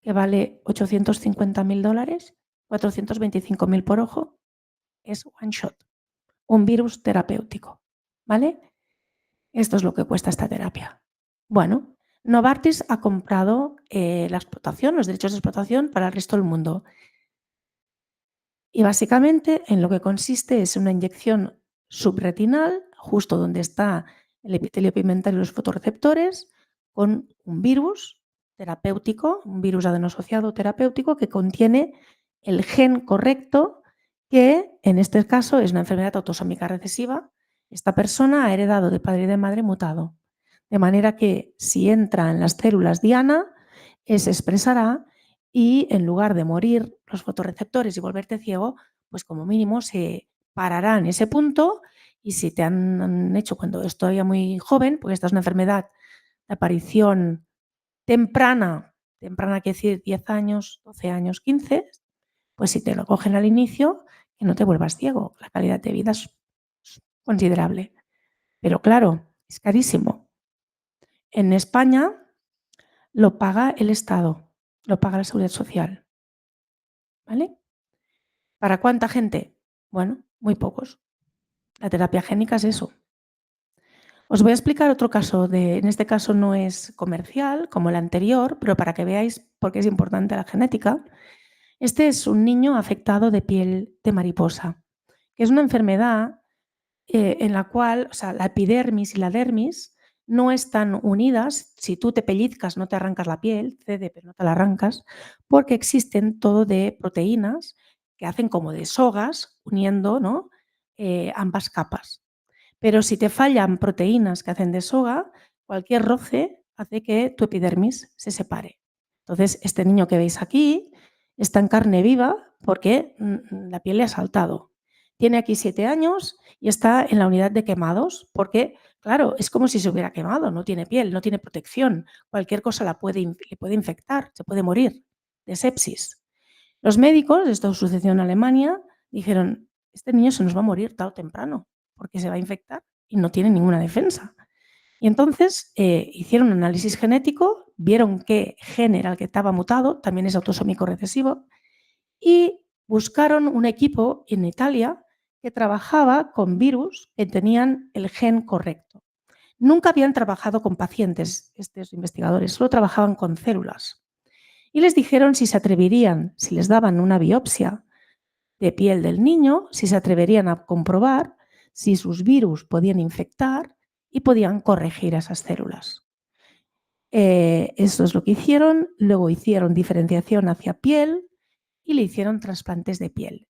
que vale $850.000, 425.000 por ojo, es one shot, un virus terapéutico, ¿vale? Esto es lo que cuesta esta terapia. Bueno, Novartis ha comprado la explotación, los derechos de explotación para el resto del mundo. Y básicamente en lo que consiste es una inyección subretinal, justo donde está el epitelio pigmentario y los fotorreceptores, con un virus terapéutico, un virus adenosociado terapéutico que contiene el gen correcto, que en este caso es una enfermedad autosómica recesiva. Esta persona ha heredado de padre y de madre mutado. De manera que si entra en las células diana, se expresará y en lugar de morir los fotorreceptores y volverte ciego, pues como mínimo se parará en ese punto y si te han hecho cuando es todavía muy joven, porque esta es una enfermedad de aparición temprana quiere decir 10 años, 12 años, 15, pues si te lo cogen al inicio, que no te vuelvas ciego. La calidad de vida es considerable. Pero claro, es carísimo. En España lo paga el Estado, lo paga la Seguridad Social. ¿Vale? ¿Para cuánta gente? Bueno, muy pocos. La terapia génica es eso. Os voy a explicar otro caso, en este caso no es comercial como el anterior, pero para que veáis por qué es importante la genética. Este es un niño afectado de piel de mariposa, que es una enfermedad en la cual, o sea, la epidermis y la dermis no están unidas. Si tú te pellizcas, no te arrancas la piel, cede, pero no te la arrancas, porque existen todo de proteínas que hacen como de sogas uniendo, ¿no? Ambas capas. Pero si te fallan proteínas que hacen de soga, cualquier roce hace que tu epidermis se separe. Entonces, este niño que veis aquí está en carne viva porque la piel le ha saltado. Tiene aquí 7 años y está en la unidad de quemados porque, claro, es como si se hubiera quemado, no tiene piel, no tiene protección. Cualquier cosa le puede infectar, se puede morir de sepsis. Los médicos, esto sucedió en Alemania, dijeron, este niño se nos va a morir tarde o temprano, porque se va a infectar y no tiene ninguna defensa. Y entonces hicieron un análisis genético, vieron qué gen era el que estaba mutado, también es autosómico recesivo, y buscaron un equipo en Italia que trabajaba con virus que tenían el gen correcto. Nunca habían trabajado con pacientes estos investigadores, solo trabajaban con células. Y les dijeron si se atreverían, si les daban una biopsia de piel del niño, si se atreverían a comprobar si sus virus podían infectar y podían corregir esas células. Eso es lo que hicieron. Luego hicieron diferenciación hacia piel y le hicieron trasplantes de piel.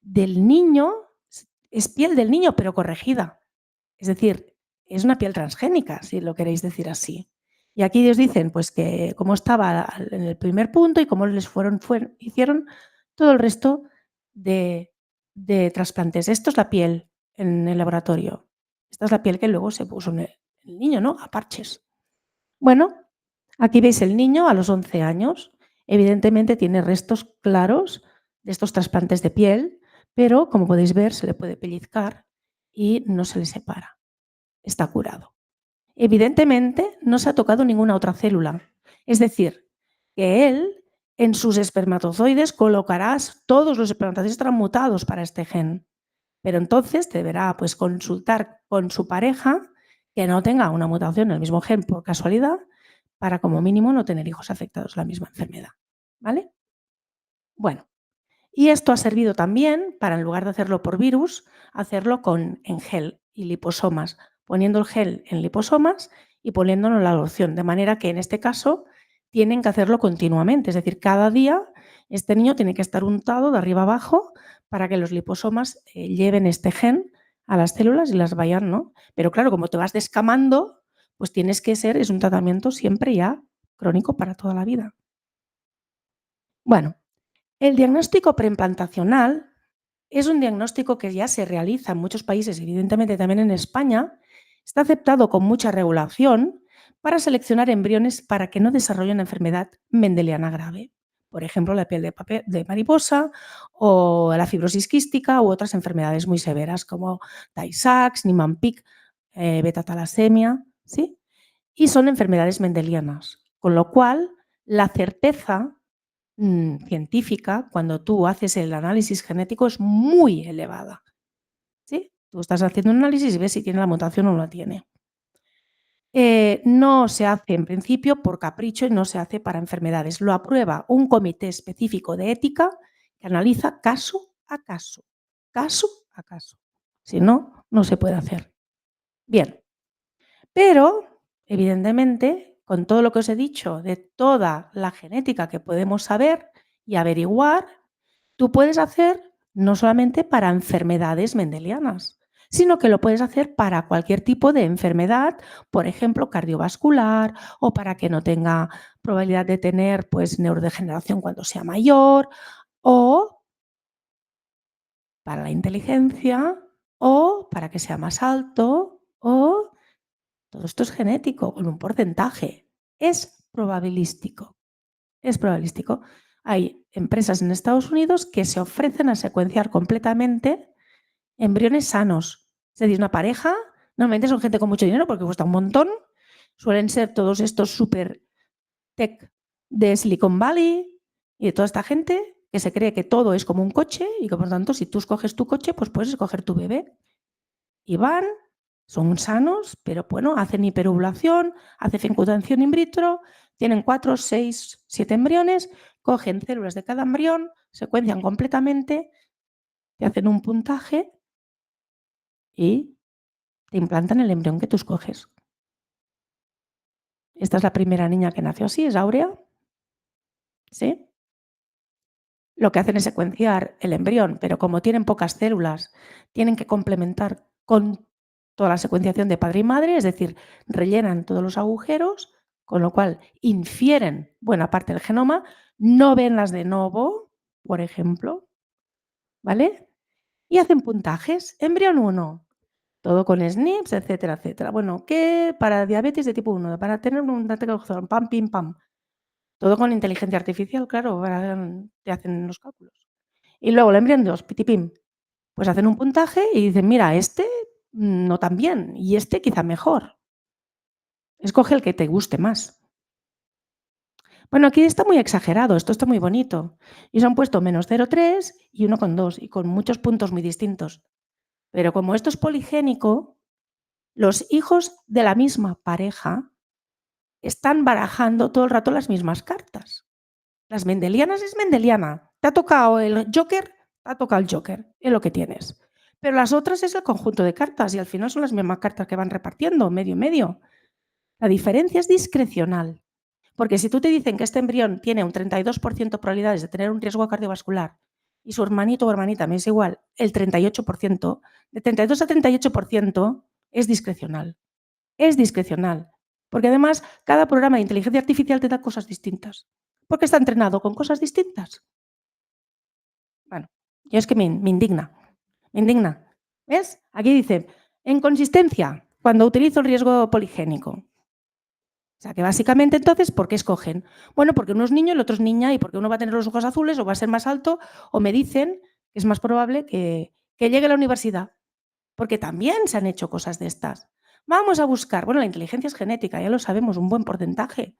Del niño, es piel del niño, pero corregida. Es decir, es una piel transgénica, si lo queréis decir así. Y aquí ellos dicen pues que cómo estaba en el primer punto y cómo les hicieron todo el resto de, de trasplantes. Esto es la piel en el laboratorio. Esta es la piel que luego se puso en el niño, ¿no? A parches. Bueno, aquí veis el niño a los 11 años. Evidentemente tiene restos claros de estos trasplantes de piel, pero como podéis ver se le puede pellizcar y no se le separa. Está curado. Evidentemente no se ha tocado ninguna otra célula. Es decir, que él en sus espermatozoides colocarás todos los espermatozoides estarán mutados para este gen. Pero entonces deberá pues, consultar con su pareja que no tenga una mutación en el mismo gen por casualidad para como mínimo no tener hijos afectados a la misma enfermedad. ¿Vale? Bueno, y esto ha servido también para, en lugar de hacerlo por virus, hacerlo en gel y liposomas, poniendo el gel en liposomas y poniéndolo en la loción, de manera que en este caso tienen que hacerlo continuamente, es decir, cada día este niño tiene que estar untado de arriba abajo para que los liposomas lleven este gen a las células y las vayan, ¿no? Pero claro, como te vas descamando, pues tienes que ser, es un tratamiento siempre ya crónico para toda la vida. Bueno, el diagnóstico preimplantacional es un diagnóstico que ya se realiza en muchos países, evidentemente también en España. Está aceptado con mucha regulación para seleccionar embriones para que no desarrollen una enfermedad mendeliana grave. Por ejemplo, la piel de mariposa o la fibrosis quística u otras enfermedades muy severas como Tay-Sachs, Niemann-Pick, beta-talasemia, ¿sí? Y son enfermedades mendelianas, con lo cual la certeza científica, cuando tú haces el análisis genético, es muy elevada, ¿sí? Tú estás haciendo un análisis y ves si tiene la mutación o no la tiene. No se hace en principio por capricho y no se hace para enfermedades. Lo aprueba un comité específico de ética que analiza caso a caso, caso a caso. Si no, no se puede hacer. Bien, pero evidentemente, con todo lo que os he dicho de toda la genética que podemos saber y averiguar, tú puedes hacer no solamente para enfermedades mendelianas, sino que lo puedes hacer para cualquier tipo de enfermedad, por ejemplo, cardiovascular o para que no tenga probabilidad de tener pues, neurodegeneración cuando sea mayor o para la inteligencia o para que sea más alto o todo esto es genético con un porcentaje. Es probabilístico. Es probabilístico. Hay empresas en Estados Unidos que se ofrecen a secuenciar completamente embriones sanos. Es decir, una pareja, normalmente son gente con mucho dinero porque cuesta un montón, suelen ser todos estos super tech de Silicon Valley y de toda esta gente que se cree que todo es como un coche y que por tanto si tú escoges tu coche, pues puedes escoger tu bebé. Y van, son sanos, pero bueno, hacen hiperovulación, hacen fecundación in vitro, tienen 4, 6, 7 embriones, cogen células de cada embrión, secuencian completamente, te hacen un puntaje y te implantan el embrión que tú escoges. Esta es la primera niña que nació así, es Aurea, ¿sí? Lo que hacen es secuenciar el embrión, pero como tienen pocas células, tienen que complementar con toda la secuenciación de padre y madre, es decir, rellenan todos los agujeros, con lo cual infieren buena parte del genoma, no ven las de novo, por ejemplo, ¿vale? Y hacen puntajes. Embrión 1, todo con SNPs, etcétera, etcétera. Bueno, ¿qué para diabetes de tipo 1? Para tener un ataque de corazón, pam, pim, pam. Todo con inteligencia artificial, claro, te hacen los cálculos. Y luego el embrión 2, pitipim. Pues hacen un puntaje y dicen: "Mira, este no tan bien, y este quizá mejor". Escoge el que te guste más. Bueno, aquí está muy exagerado, esto está muy bonito. Y se han puesto -0,3 y 1,2 y con muchos puntos muy distintos. Pero como esto es poligénico, los hijos de la misma pareja están barajando todo el rato las mismas cartas. Las mendelianas es mendeliana. Te ha tocado el Joker, te ha tocado el Joker, es lo que tienes. Pero las otras es el conjunto de cartas y al final son las mismas cartas que van repartiendo, medio y medio. La diferencia es discrecional. Porque si tú te dicen que este embrión tiene un 32% de probabilidades de tener un riesgo cardiovascular y su hermanito o hermanita me es igual el 38%, de 32 a 38% es discrecional. Es discrecional. Porque además cada programa de inteligencia artificial te da cosas distintas. Porque está entrenado con cosas distintas. Bueno, yo es que me indigna. Me indigna. ¿Ves? Aquí dice, en consistencia, cuando utilizo el riesgo poligénico. O sea, que básicamente entonces, ¿por qué escogen? Bueno, porque uno es niño y el otro es niña y porque uno va a tener los ojos azules o va a ser más alto o me dicen que es más probable que llegue a la universidad, porque también se han hecho cosas de estas. Vamos a buscar, bueno, la inteligencia es genética, ya lo sabemos, un buen porcentaje,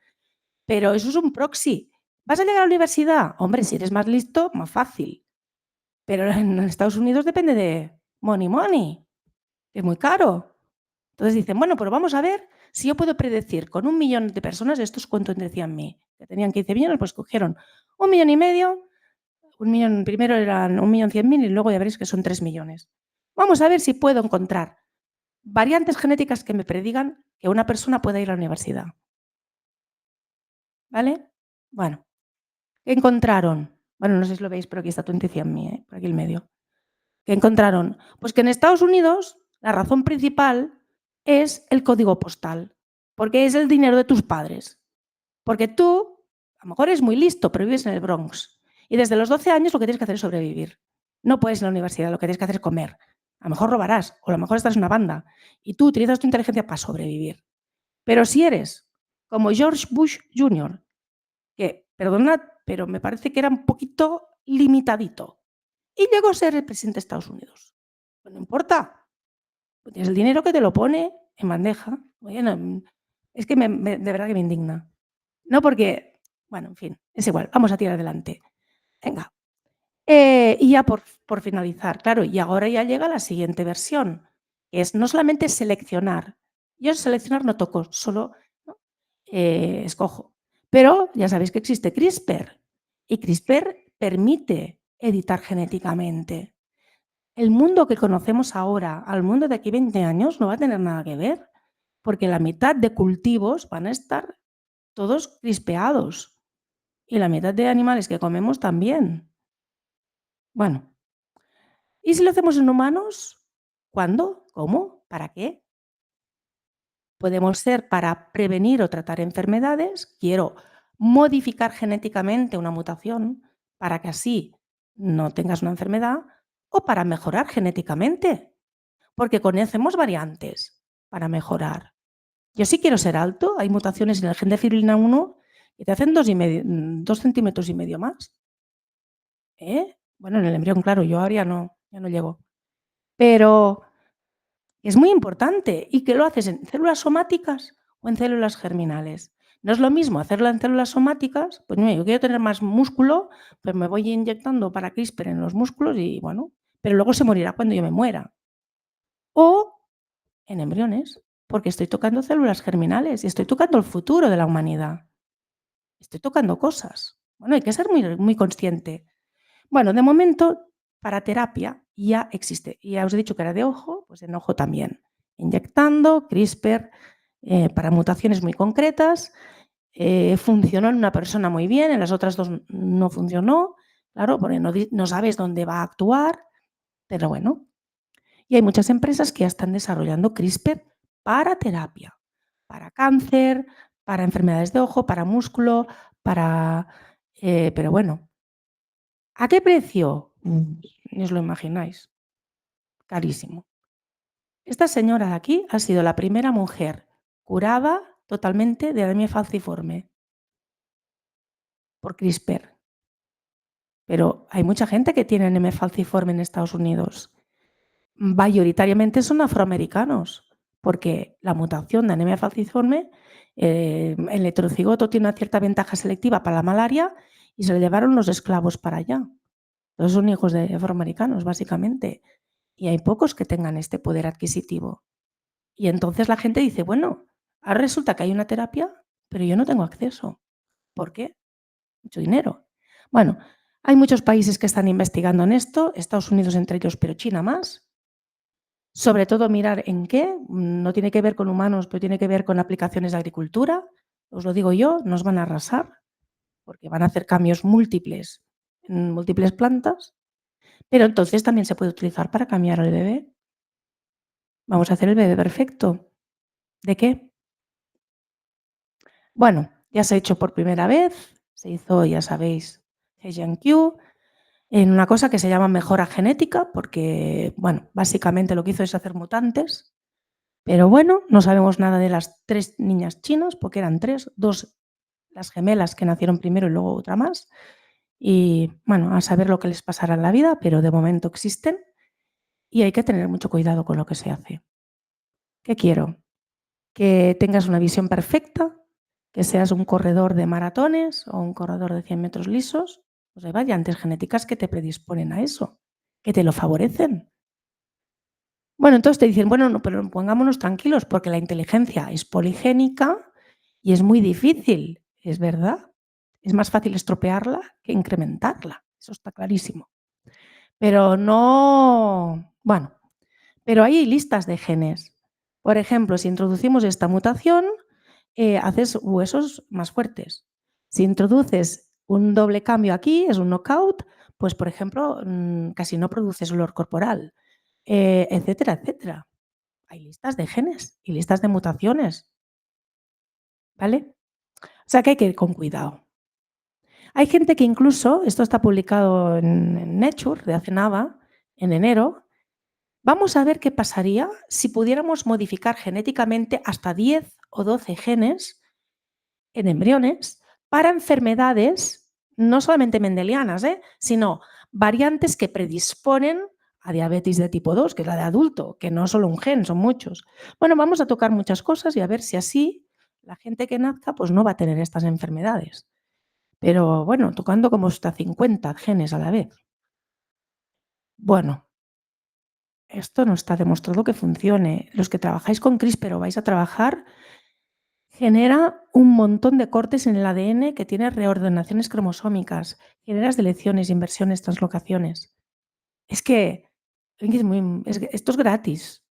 pero eso es un proxy. ¿Vas a llegar a la universidad? Hombre, si eres más listo, más fácil. Pero en Estados Unidos depende de money, money, que es muy caro. Entonces dicen, bueno, pero vamos a ver si yo puedo predecir con 1 millón de personas, estos cuánto decían mí, que tenían 15 millones, pues cogieron 1,5 millones, 1 millón, primero eran 1.100.000 y luego ya veréis que son 3 millones. Vamos a ver si puedo encontrar variantes genéticas que me predigan que una persona pueda ir a la universidad. ¿Vale? Bueno, ¿qué encontraron? Bueno, no sé si lo veis, pero aquí está 2100.000, por aquí el medio. ¿Qué encontraron? Pues que en Estados Unidos la razón principal es el código postal, porque es el dinero de tus padres. Porque tú, a lo mejor eres muy listo, pero vives en el Bronx. Y desde los 12 años lo que tienes que hacer es sobrevivir. No puedes ir a la universidad, lo que tienes que hacer es comer. A lo mejor robarás, o a lo mejor estás en una banda. Y tú utilizas tu inteligencia para sobrevivir. Pero si eres como George Bush Jr., que, perdonad, pero me parece que era un poquito limitadito, y llegó a ser el presidente de Estados Unidos. Pues no importa, pues tienes el dinero que te lo pone en bandeja. Bueno, es que de verdad que me indigna. No porque, bueno, en fin, es igual, vamos a tirar adelante. Venga. Y ya por finalizar, claro, y ahora ya llega la siguiente versión, que es no solamente seleccionar. Yo seleccionar no toco, solo, ¿no? Escojo. Pero ya sabéis que existe CRISPR y CRISPR permite editar genéticamente. El mundo que conocemos ahora al mundo de aquí 20 años no va a tener nada que ver, porque la mitad de cultivos van a estar todos crispeados y la mitad de animales que comemos también. Bueno, ¿y si lo hacemos en humanos? ¿Cuándo? ¿Cómo? ¿Para qué? Podemos ser para prevenir o tratar enfermedades. Quiero modificar genéticamente una mutación para que así no tengas una enfermedad o para mejorar genéticamente, porque conocemos variantes para mejorar. Yo sí quiero ser alto, hay mutaciones en el gen de fibrina 1 que te hacen 2 centímetros y medio más. ¿Eh? Bueno, en el embrión, claro, yo ahora ya no llego. Pero es muy importante. ¿Y qué lo haces en células somáticas o en células germinales? No es lo mismo hacerlo en células somáticas, pues mira, yo quiero tener más músculo, pues me voy inyectando para CRISPR en los músculos y bueno, pero luego se morirá cuando yo me muera. O en embriones, porque estoy tocando células germinales y estoy tocando el futuro de la humanidad. Estoy tocando cosas. Bueno, hay que ser muy consciente. Bueno, de momento, para terapia ya existe. Y ya os he dicho que era de ojo, pues en ojo también. Inyectando CRISPR para mutaciones muy concretas. Funcionó en una persona muy bien, en las otras dos no funcionó. Claro, porque no sabes dónde va a actuar, pero bueno. Y hay muchas empresas que ya están desarrollando CRISPR para terapia, para cáncer, para enfermedades de ojo, para músculo, para... pero bueno, ¿a qué precio? Ni os lo imagináis. Carísimo. Esta señora de aquí ha sido la primera mujer curada totalmente de anemia falciforme por CRISPR. Pero hay mucha gente que tiene anemia falciforme en Estados Unidos. mayoritariamente son afroamericanos, porque la mutación de anemia falciforme, el heterocigoto tiene una cierta ventaja selectiva para la malaria y se lo llevaron los esclavos para allá. Todos son hijos de afroamericanos, básicamente. Y hay pocos que tengan este poder adquisitivo. Y entonces la gente dice, bueno, ahora resulta que hay una terapia, pero yo no tengo acceso. ¿Por qué? Mucho dinero. Bueno, hay muchos países que están investigando en esto, Estados Unidos entre ellos, pero China más. Sobre todo mirar en qué, no tiene que ver con humanos, pero tiene que ver con aplicaciones de agricultura. Os lo digo yo, nos van a arrasar, porque van a hacer cambios múltiples en múltiples plantas, pero entonces también se puede utilizar para cambiar al bebé. Vamos a hacer el bebé perfecto. ¿De qué? Bueno, ya se ha hecho por primera vez, se hizo, ya sabéis, Q en una cosa que se llama mejora genética, porque, bueno, básicamente lo que hizo es hacer mutantes, pero bueno, no sabemos nada de las 3 niñas chinas, porque eran 3, 2 las gemelas que nacieron primero y luego otra más, y bueno, a saber lo que les pasará en la vida, pero de momento existen y hay que tener mucho cuidado con lo que se hace. ¿Qué quiero? Que tengas una visión perfecta, que seas un corredor de maratones o un corredor de 100 metros lisos, pues hay variantes genéticas que te predisponen a eso, que te lo favorecen. Bueno, entonces te dicen, bueno, no, pero pongámonos tranquilos porque la inteligencia es poligénica y es muy difícil, es verdad. Es más fácil estropearla que incrementarla, eso está clarísimo. Pero no, bueno, pero hay listas de genes. Por ejemplo, si introducimos esta mutación, haces huesos más fuertes. Si introduces un doble cambio aquí, es un knockout, pues por ejemplo, casi no produces olor corporal, etcétera, etcétera. Hay listas de genes y listas de mutaciones, ¿vale? O sea que hay que ir con cuidado. Hay gente que incluso, esto está publicado en Nature de hace nada, en enero, vamos a ver qué pasaría si pudiéramos modificar genéticamente hasta 10 o 12 genes en embriones para enfermedades no solamente mendelianas, sino variantes que predisponen a diabetes de tipo 2, que es la de adulto, que no es solo un gen, son muchos. Bueno, vamos a tocar muchas cosas y a ver si así la gente que nazca pues no va a tener estas enfermedades. Pero bueno, tocando como hasta 50 genes a la vez. Bueno, esto no está demostrado que funcione. Los que trabajáis con CRISPR o vais a trabajar, genera un montón de cortes en el ADN que tiene reordenaciones cromosómicas, generas deleciones, inversiones, translocaciones. Es que esto es gratis.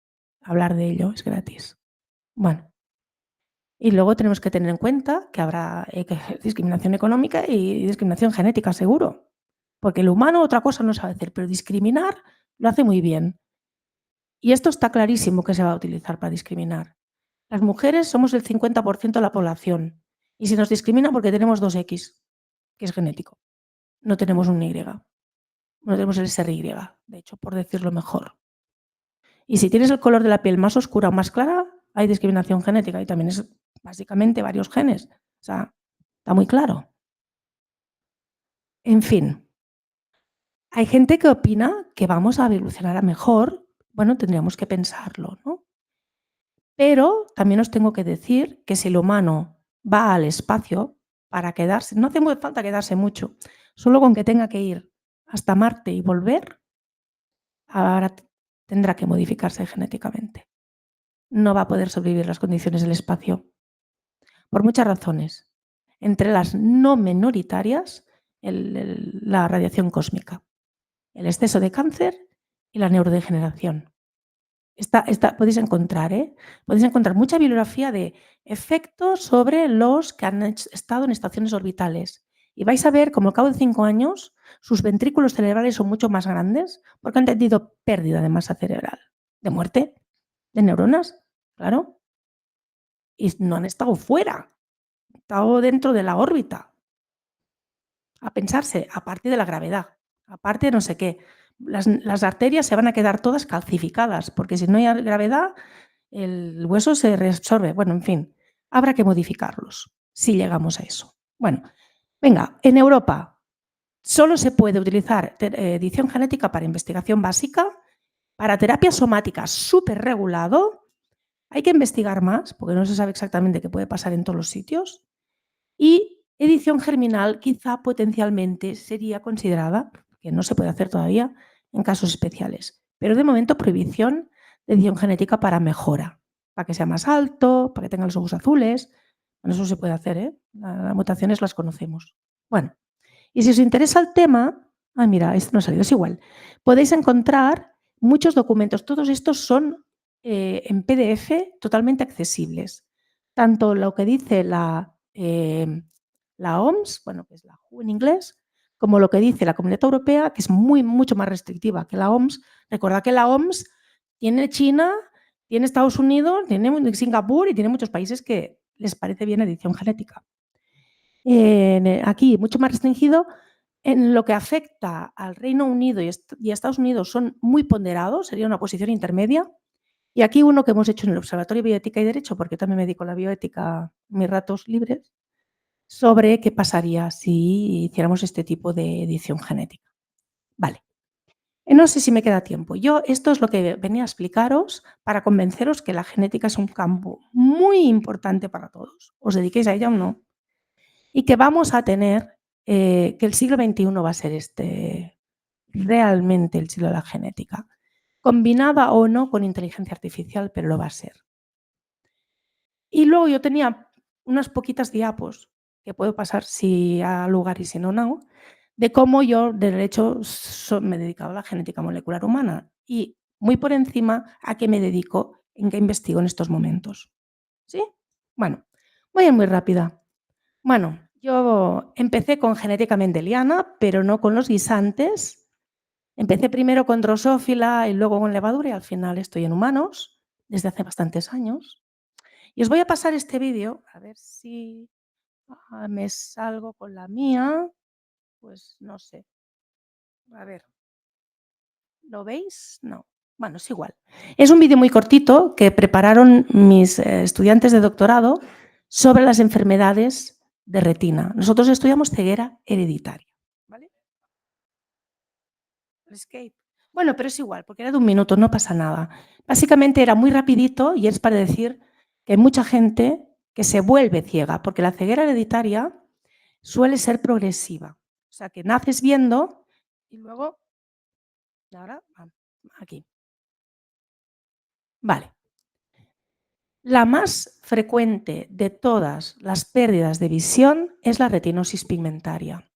Hablar de ello es gratis. Bueno, y luego tenemos que tener en cuenta que habrá discriminación económica y discriminación genética, seguro. Porque el humano otra cosa no sabe hacer, pero discriminar lo hace muy bien. Y esto está clarísimo que se va a utilizar para discriminar. Las mujeres somos el 50% de la población y se nos discrimina porque tenemos 2X, que es genético. No tenemos un Y, no tenemos el SRY, de hecho, por decirlo mejor. Y si tienes el color de la piel más oscura o más clara, hay discriminación genética y también es básicamente varios genes. O sea, está muy claro. En fin, hay gente que opina que vamos a evolucionar a mejor. Bueno, tendríamos que pensarlo, ¿no? Pero también os tengo que decir que si el humano va al espacio para quedarse, no hace falta quedarse mucho, solo con que tenga que ir hasta Marte y volver, ahora tendrá que modificarse genéticamente. No va a poder sobrevivir las condiciones del espacio, por muchas razones. Entre las no minoritarias, la radiación cósmica, el exceso de cáncer y la neurodegeneración. Podéis encontrar mucha bibliografía de efectos sobre los que han estado en estaciones orbitales. Y vais a ver como al cabo de 5 años sus ventrículos cerebrales son mucho más grandes porque han tenido pérdida de masa cerebral, de muerte, de neuronas, claro. Y no han estado fuera, han estado dentro de la órbita. A pensarse, aparte de la gravedad, aparte de no sé qué. Las arterias se van a quedar todas calcificadas, porque si no hay gravedad, el hueso se reabsorbe. Bueno, en fin, habrá que modificarlos si llegamos a eso. Bueno, venga, en Europa solo se puede utilizar edición genética para investigación básica Para terapia somática superregulado, hay que investigar más, porque no se sabe exactamente qué puede pasar en todos los sitios, y edición germinal quizá potencialmente sería considerada, que no se puede hacer todavía, en casos especiales. Pero de momento prohibición de edición genética para mejora, para que sea más alto, para que tenga los ojos azules. Bueno, eso se puede hacer, ¿eh? Las mutaciones las conocemos. Bueno, y si os interesa el tema, mira, esto no ha salido, es igual. Podéis encontrar muchos documentos. Todos estos son en PDF totalmente accesibles. Tanto lo que dice la OMS, bueno, que es la WHO en inglés, como lo que dice la Comunidad Europea, que es mucho más restrictiva que la OMS. Recordad que la OMS tiene China, tiene Estados Unidos, tiene Singapur y tiene muchos países que les parece bien edición genética. Aquí, mucho más restringido. En lo que afecta al Reino Unido y a Estados Unidos son muy ponderados, sería una posición intermedia. Y aquí uno que hemos hecho en el Observatorio de Bioética y Derecho, porque también me dedico a la bioética en mis ratos libres, sobre qué pasaría si hiciéramos este tipo de edición genética. Vale. No sé si me queda tiempo. Yo esto es lo que venía a explicaros para convenceros que la genética es un campo muy importante para todos. Os dediquéis a ella o no. Y que vamos a tener, que el siglo XXI va a ser realmente el siglo de la genética, combinada o no con inteligencia artificial, pero lo va a ser. Y luego yo tenía unas poquitas diapos, que puedo pasar si ha lugar y si no, no, de cómo yo, de derecho, me he dedicado a la genética molecular humana y muy por encima a qué me dedico, en qué investigo en estos momentos. ¿Sí? Bueno, voy a ir muy rápida. Bueno, yo empecé con genética mendeliana, pero no con los guisantes. Empecé primero con drosófila y luego con levadura y al final estoy en humanos desde hace bastantes años. Y os voy a pasar este vídeo, a ver si me salgo con la mía. Pues no sé. A ver, ¿lo veis? No. Bueno, es igual. Es un vídeo muy cortito que prepararon mis estudiantes de doctorado sobre las enfermedades de retina. Nosotros estudiamos ceguera hereditaria. ¿Vale? Escape. Bueno, pero es igual, porque era de un minuto, no pasa nada. Básicamente era muy rapidito y es para decir que hay mucha gente que se vuelve ciega, porque la ceguera hereditaria suele ser progresiva. O sea, que naces viendo y luego, ahora, aquí. Vale. La más frecuente de todas las pérdidas de visión es la retinosis pigmentaria.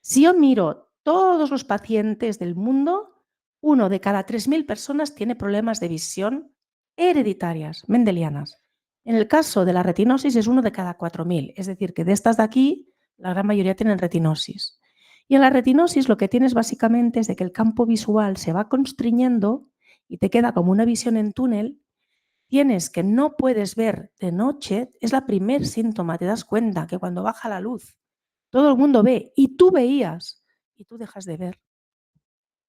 Si yo miro todos los pacientes del mundo, uno de cada 3.000 personas tiene problemas de visión hereditarias, mendelianas. En el caso de la retinosis es uno de cada 4.000, es decir, que de estas de aquí, la gran mayoría tienen retinosis. Y en la retinosis lo que tienes básicamente es de que el campo visual se va constriñendo y te queda como una visión en túnel. Tienes que no puedes ver de noche, es la primer síntoma, te das cuenta que cuando baja la luz todo el mundo ve y tú veías y tú dejas de ver.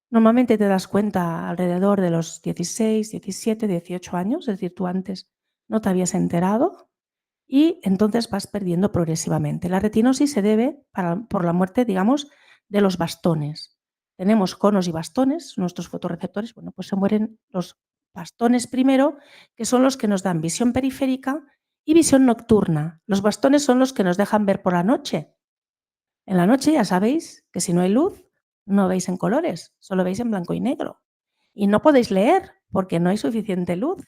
Normalmente te das cuenta alrededor de los 16, 17, 18 años, es decir, tú antes no te habías enterado y entonces vas perdiendo progresivamente. La retinosis se debe por la muerte, digamos, de los bastones. Tenemos conos y bastones, nuestros fotorreceptores, bueno, pues se mueren los bastones primero, que son los que nos dan visión periférica y visión nocturna. Los bastones son los que nos dejan ver por la noche. En la noche ya sabéis que si no hay luz, no veis en colores, solo veis en blanco y negro. Y no podéis leer porque no hay suficiente luz.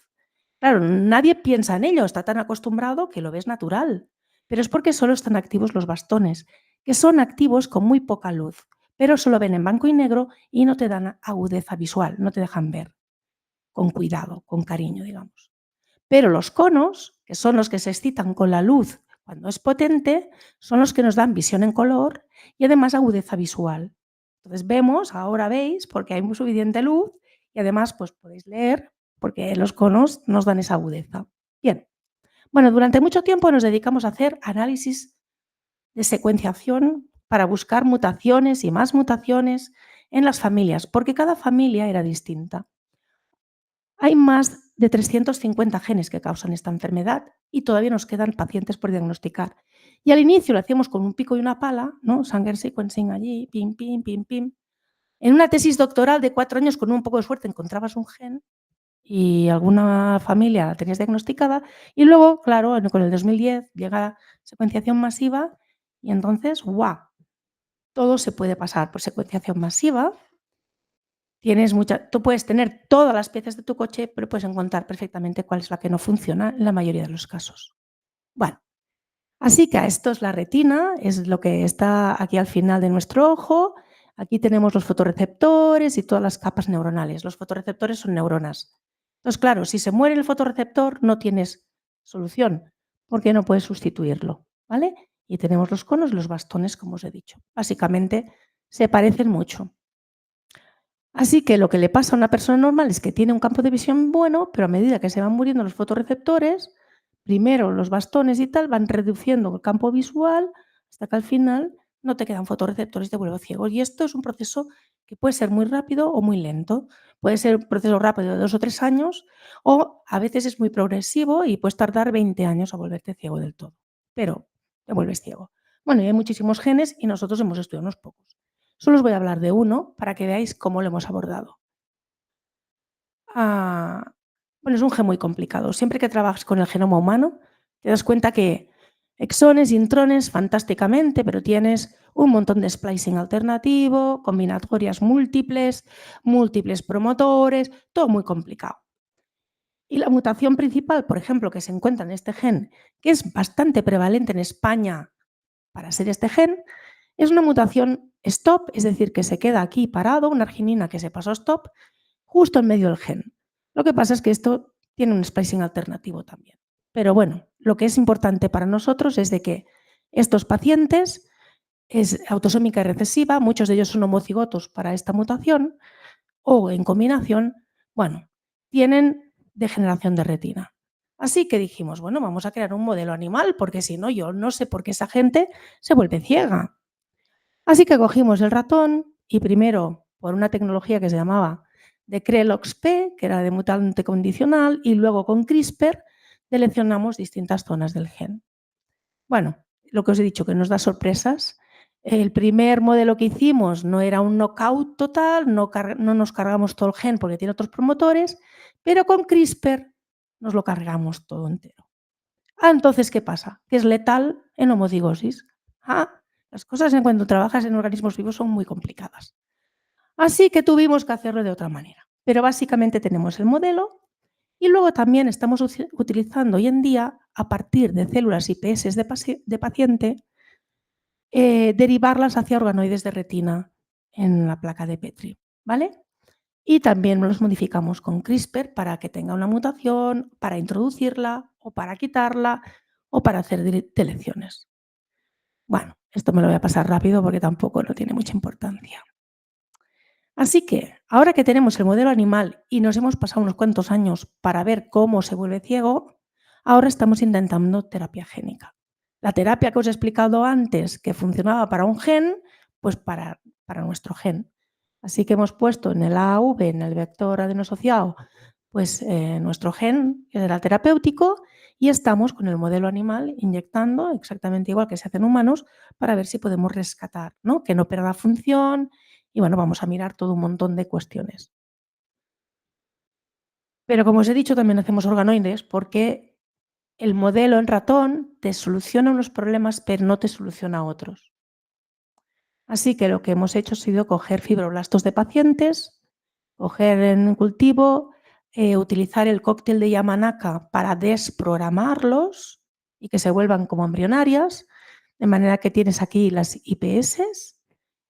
Claro, nadie piensa en ello, está tan acostumbrado que lo ves natural. Pero es porque solo están activos los bastones, que son activos con muy poca luz, pero solo ven en blanco y negro y no te dan agudeza visual, no te dejan ver. Con cuidado, con cariño, digamos. Pero los conos, que son los que se excitan con la luz cuando es potente, son los que nos dan visión en color y además agudeza visual. Entonces vemos, ahora veis, porque hay muy suficiente luz y además pues podéis leer porque los conos nos dan esa agudeza. Bien, bueno, durante mucho tiempo nos dedicamos a hacer análisis de secuenciación para buscar mutaciones y más mutaciones en las familias, porque cada familia era distinta. Hay más de 350 genes que causan esta enfermedad y todavía nos quedan pacientes por diagnosticar. Y al inicio lo hacíamos con un pico y una pala, ¿no? Sanger sequencing allí, pim, pim, pim, pim. En una tesis doctoral de 4 años, con un poco de suerte, encontrabas un gen y alguna familia la tenías diagnosticada y luego, claro, con el 2010 llega la secuenciación masiva y entonces, ¡guau!, todo se puede pasar por secuenciación masiva. Tú puedes tener todas las piezas de tu coche, pero puedes encontrar perfectamente cuál es la que no funciona en la mayoría de los casos. Bueno, así que esto es la retina, es lo que está aquí al final de nuestro ojo. Aquí tenemos los fotorreceptores y todas las capas neuronales. Los fotorreceptores son neuronas. Entonces, claro, si se muere el fotorreceptor, no tienes solución, porque no puedes sustituirlo, ¿vale? Y tenemos los conos y los bastones, como os he dicho. Básicamente, se parecen mucho. Así que lo que le pasa a una persona normal es que tiene un campo de visión bueno, pero a medida que se van muriendo los fotorreceptores, primero los bastones y tal van reduciendo el campo visual hasta que al final no te quedan fotorreceptores y te vuelves ciego. Y esto es un proceso que puede ser muy rápido o muy lento. Puede ser un proceso rápido de 2 o 3 años o a veces es muy progresivo y puedes tardar 20 años a volverte ciego del todo, pero te vuelves ciego. Bueno, y hay muchísimos genes y nosotros hemos estudiado unos pocos. Solo os voy a hablar de uno para que veáis cómo lo hemos abordado. Ah, bueno, es un gen muy complicado. Siempre que trabajas con el genoma humano, te das cuenta que exones, intrones, fantásticamente, pero tienes un montón de splicing alternativo, combinatorias múltiples, múltiples promotores, todo muy complicado. Y la mutación principal, por ejemplo, que se encuentra en este gen, que es bastante prevalente en España para ser este gen, es una mutación stop, es decir, que se queda aquí parado, una arginina que se pasó stop, justo en medio del gen. Lo que pasa es que esto tiene un splicing alternativo también. Pero bueno, lo que es importante para nosotros es de que estos pacientes es autosómica y recesiva, muchos de ellos son homocigotos para esta mutación o en combinación, bueno, tienen degeneración de retina. Así que dijimos, bueno, vamos a crear un modelo animal, porque si no, yo no sé por qué esa gente se vuelve ciega. Así que cogimos el ratón y primero, por una tecnología que se llamaba de CRELOX-P, que era de mutante condicional, y luego con CRISPR seleccionamos distintas zonas del gen. Bueno, lo que os he dicho, que nos da sorpresas. El primer modelo que hicimos no era un knockout total, no nos cargamos todo el gen porque tiene otros promotores, pero con CRISPR nos lo cargamos todo entero. Entonces, ¿qué pasa? Que es letal en homocigosis. Las cosas en cuando trabajas en organismos vivos son muy complicadas. Así que tuvimos que hacerlo de otra manera. Pero básicamente tenemos el modelo y luego también estamos utilizando hoy en día, a partir de células iPS de paciente, derivarlas hacia organoides de retina en la placa de Petri, ¿vale? Y también los modificamos con CRISPR para que tenga una mutación, para introducirla o para quitarla o para hacer delecciones. Bueno, esto me lo voy a pasar rápido porque tampoco no tiene mucha importancia. Así que, ahora que tenemos el modelo animal y nos hemos pasado unos cuantos años para ver cómo se vuelve ciego, ahora estamos intentando terapia génica. La terapia que os he explicado antes, que funcionaba para un gen, pues para nuestro gen. Así que hemos puesto en el AAV, en el vector adenosociado, pues nuestro gen, que era terapéutico, y estamos con el modelo animal inyectando exactamente igual que se hace en humanos para ver si podemos rescatar, ¿no? Que no pierda función y bueno, vamos a mirar todo un montón de cuestiones. Pero como os he dicho, también hacemos organoides porque el modelo en ratón te soluciona unos problemas, pero no te soluciona otros. Así que lo que hemos hecho ha sido coger fibroblastos de pacientes, coger en cultivo, utilizar el cóctel de Yamanaka para desprogramarlos y que se vuelvan como embrionarias, de manera que tienes aquí las IPS,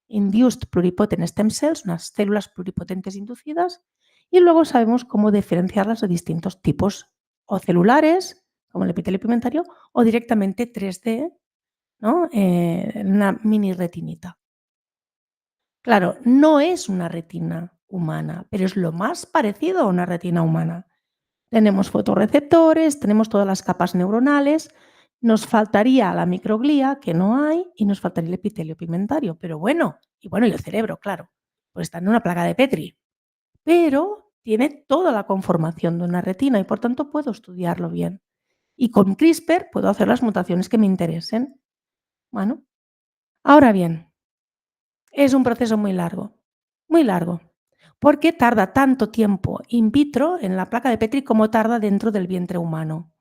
Induced Pluripotent Stem Cells, unas células pluripotentes inducidas, y luego sabemos cómo diferenciarlas de distintos tipos, o celulares, como el epitelio pigmentario, o directamente 3D, ¿no? Una mini retinita. Claro, no es una retina humana, pero es lo más parecido a una retina humana. Tenemos fotorreceptores, tenemos todas las capas neuronales, nos faltaría la microglía, que no hay, y nos faltaría el epitelio pigmentario, pero bueno, y el cerebro, claro, pues está en una placa de Petri, pero tiene toda la conformación de una retina y por tanto puedo estudiarlo bien. Y con CRISPR puedo hacer las mutaciones que me interesen. Bueno, ahora bien, es un proceso muy largo. muy largo, porque tarda tanto tiempo in vitro en la placa de Petri como tarda dentro del vientre humano.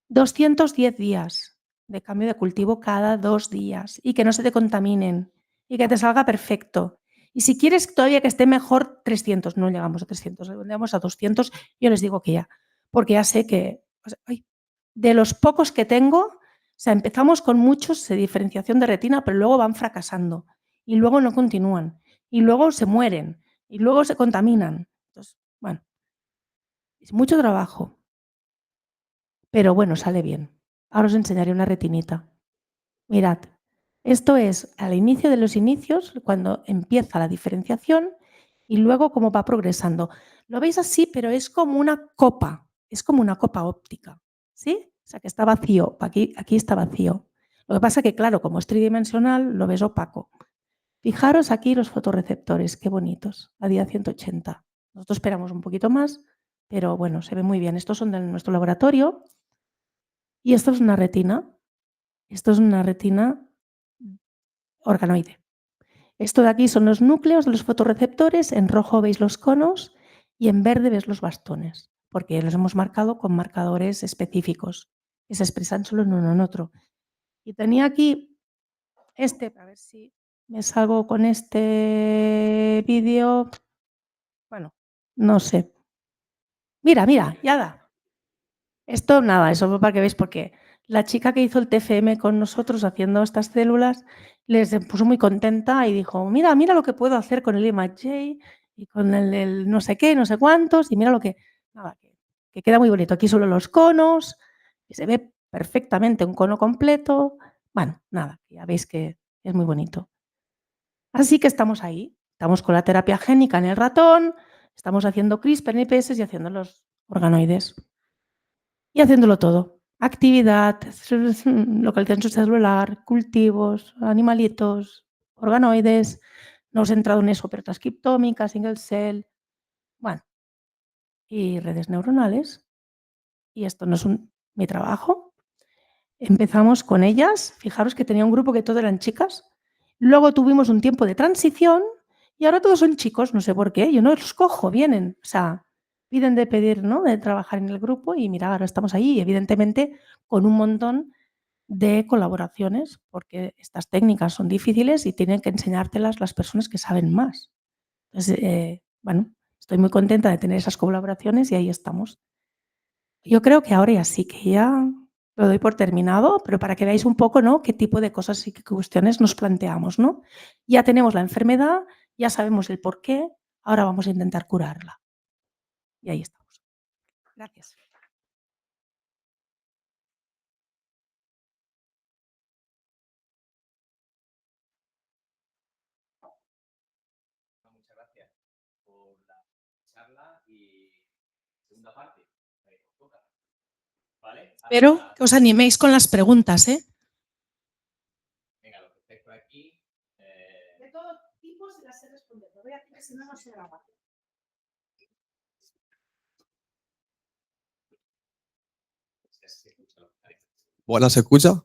210 días de cambio de cultivo cada 2 días y que no se te contaminen y que te salga perfecto. Y si quieres todavía que esté mejor, 300, no llegamos a 300, llegamos a 200, yo les digo que ya, porque ya sé que, o sea, ay, de los pocos que tengo, o sea, empezamos con muchos de diferenciación de retina, pero luego van fracasando y luego no continúan y luego se mueren y luego se contaminan. Entonces, bueno, es mucho trabajo, pero bueno, sale bien. Ahora os enseñaré una retinita. Mirad, esto es al inicio de los inicios, cuando empieza la diferenciación y luego cómo va progresando. Lo veis así, pero es como una copa óptica, ¿sí? O sea, que está vacío, aquí está vacío. Lo que pasa que, claro, como es tridimensional, lo ves opaco. Fijaros aquí los fotorreceptores, qué bonitos, a día 180. Nosotros esperamos un poquito más, pero bueno, se ve muy bien. Estos son de nuestro laboratorio y esto es una retina. Esto es una retina organoide. Esto de aquí son los núcleos de los fotorreceptores, en rojo veis los conos y en verde ves los bastones, porque los hemos marcado con marcadores específicos que se expresan solo en uno en otro. Y tenía aquí a ver si me salgo con este vídeo. Bueno, no sé. Mira, mira, ya da. Esto nada, eso fue para que veáis, porque la chica que hizo el TFM con nosotros haciendo estas células les puso muy contenta y dijo, mira, mira lo que puedo hacer con el IMAG y con el no sé qué, no sé cuántos, y mira lo que, nada, que queda muy bonito. Aquí solo los conos, que se ve perfectamente un cono completo. Bueno, nada, ya veis que es muy bonito. Así que estamos ahí, estamos con la terapia génica en el ratón, estamos haciendo CRISPR, NPS y haciendo los organoides. Y haciéndolo todo. Actividad, localización celular, cultivos, animalitos, organoides. No os he entrado en eso, pero transcriptómica, single cell, bueno, y redes neuronales. Y esto no es mi trabajo. Empezamos con ellas. Fijaros que tenía un grupo que todo eran chicas. Luego tuvimos un tiempo de transición y ahora todos son chicos, no sé por qué. Yo no los cojo, vienen. O sea, piden de pedir, ¿no? De trabajar en el grupo y mira, ahora estamos ahí, evidentemente, con un montón de colaboraciones, porque estas técnicas son difíciles y tienen que enseñártelas las personas que saben más. Entonces, bueno, estoy muy contenta de tener esas colaboraciones y ahí estamos. Yo creo que ahora ya sí, que ya lo doy por terminado, pero para que veáis un poco, ¿no?, qué tipo de cosas y qué cuestiones nos planteamos, ¿no? Ya tenemos la enfermedad, ya sabemos el porqué, ahora vamos a intentar curarla. Y ahí estamos. Gracias. Espero que os animéis con las preguntas, ¿eh? De todo tipo se las sé responder. Lo voy a hacer, si no, no se graba. Buenas, ¿se escucha?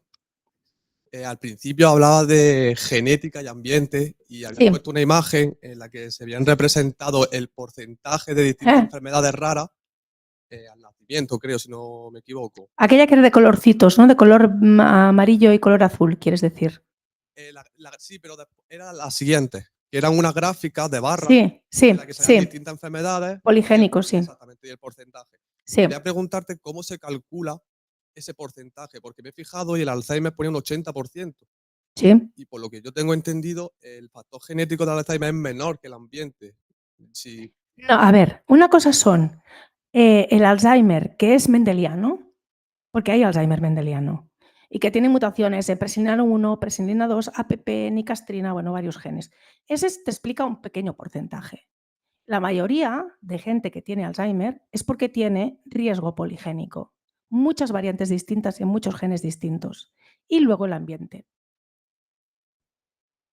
Al principio hablaba de genética y ambiente y había Sí. puesto una imagen en la que se habían representado el porcentaje de distintas enfermedades raras al nacimiento, creo, si no me equivoco. Aquella que era de colorcitos, ¿no? De color amarillo y color azul, quieres decir. Sí, pero era la siguiente, que eran unas gráficas de barras Sí, sí, en la que salían sí. distintas enfermedades. Poligénicos, sí. Exactamente, y el porcentaje. Sí. Quería preguntarte cómo se calcula ese porcentaje, porque me he fijado y el Alzheimer ponía un 80%. Sí. Y por lo que yo tengo entendido, el factor genético del Alzheimer es menor que el ambiente. Sí. No, a ver, una cosa son el Alzheimer, que es mendeliano, porque hay Alzheimer mendeliano, y que tiene mutaciones en presenina 1, presenina 2, APP, nicastrina, bueno, varios genes. Ese te explica un pequeño porcentaje. La mayoría de gente que tiene Alzheimer es porque tiene riesgo poligénico, muchas variantes distintas y muchos genes distintos, y luego el ambiente.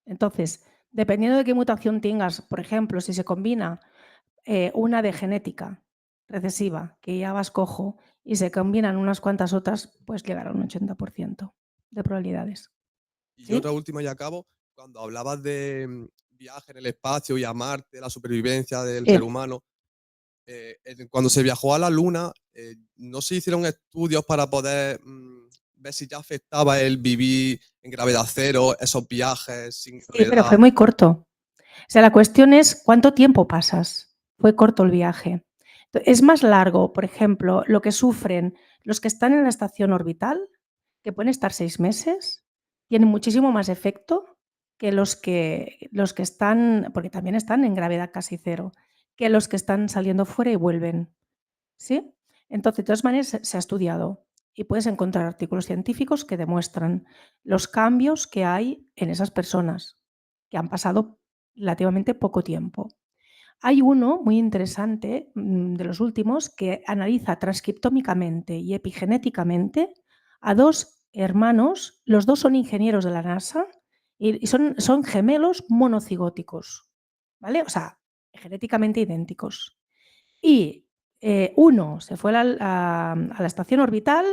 Entonces, dependiendo de qué mutación tengas, por ejemplo, si se combina una de genética recesiva, que ya vas cojo, y se combinan unas cuantas otras, pues llegar a un 80% de probabilidades. Y ¿Sí? otra última y acabo, cuando hablabas viaje en el espacio y a Marte, la supervivencia del ser Sí. humano. Cuando se viajó a la Luna, no se hicieron estudios para poder ver si ya afectaba el vivir en gravedad cero, esos viajes sin Sí, pero fue gravedad. muy corto. O sea, la cuestión es cuánto tiempo pasas. Fue corto el viaje. Es más largo, por ejemplo, lo que sufren los que están en la estación orbital, que pueden estar 6 meses, tienen muchísimo más efecto que los que están, porque también están en gravedad casi cero, que los que están saliendo fuera y vuelven, ¿sí? Entonces, de todas maneras, se ha estudiado y puedes encontrar artículos científicos que demuestran los cambios que hay en esas personas que han pasado relativamente poco tiempo. Hay uno muy interesante, de los últimos, que analiza transcriptómicamente y epigenéticamente a 2 hermanos, los 2 son ingenieros de la NASA y son gemelos monocigóticos, ¿vale? O sea, genéticamente idénticos. Y, uno se fue a la estación orbital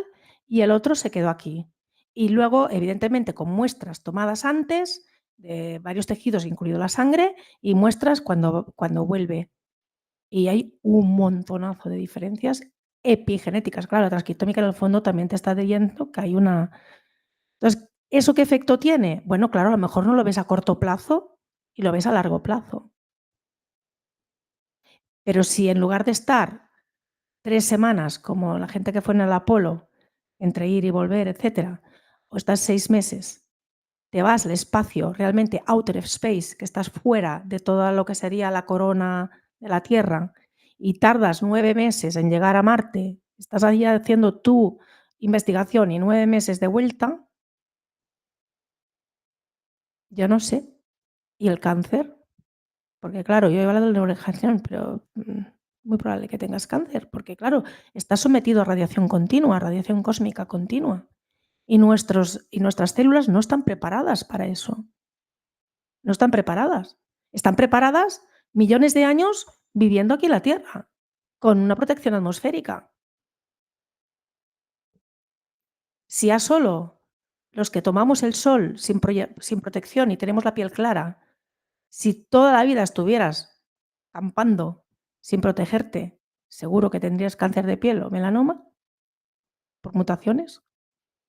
y el otro se quedó aquí. Y luego, evidentemente, con muestras tomadas antes de varios tejidos, incluido la sangre, y muestras cuando vuelve. Y hay un montonazo de diferencias epigenéticas. Claro, la transcriptómica en el fondo también te está diciendo que hay una. Entonces, ¿eso qué efecto tiene? Bueno, claro, a lo mejor no lo ves a corto plazo y lo ves a largo plazo. Pero si en lugar de estar 3 semanas, como la gente que fue en el Apolo, entre ir y volver, etcétera, o estás 6 meses, te vas al espacio, realmente outer space, que estás fuera de todo lo que sería la corona de la Tierra, y tardas 9 meses en llegar a Marte, estás ahí haciendo tu investigación y 9 meses de vuelta, yo no sé. ¿Y el cáncer? Porque claro, yo he hablado de neurodegeneración, pero muy probable que tengas cáncer, porque claro, estás sometido a radiación continua, a radiación cósmica continua, y nuestras células no están preparadas para eso. No están preparadas. Están preparadas millones de años viviendo aquí en la Tierra, con una protección atmosférica. Si a solo los que tomamos el sol sin protección y tenemos la piel clara, si toda la vida estuvieras campando sin protegerte, seguro que tendrías cáncer de piel o melanoma por mutaciones.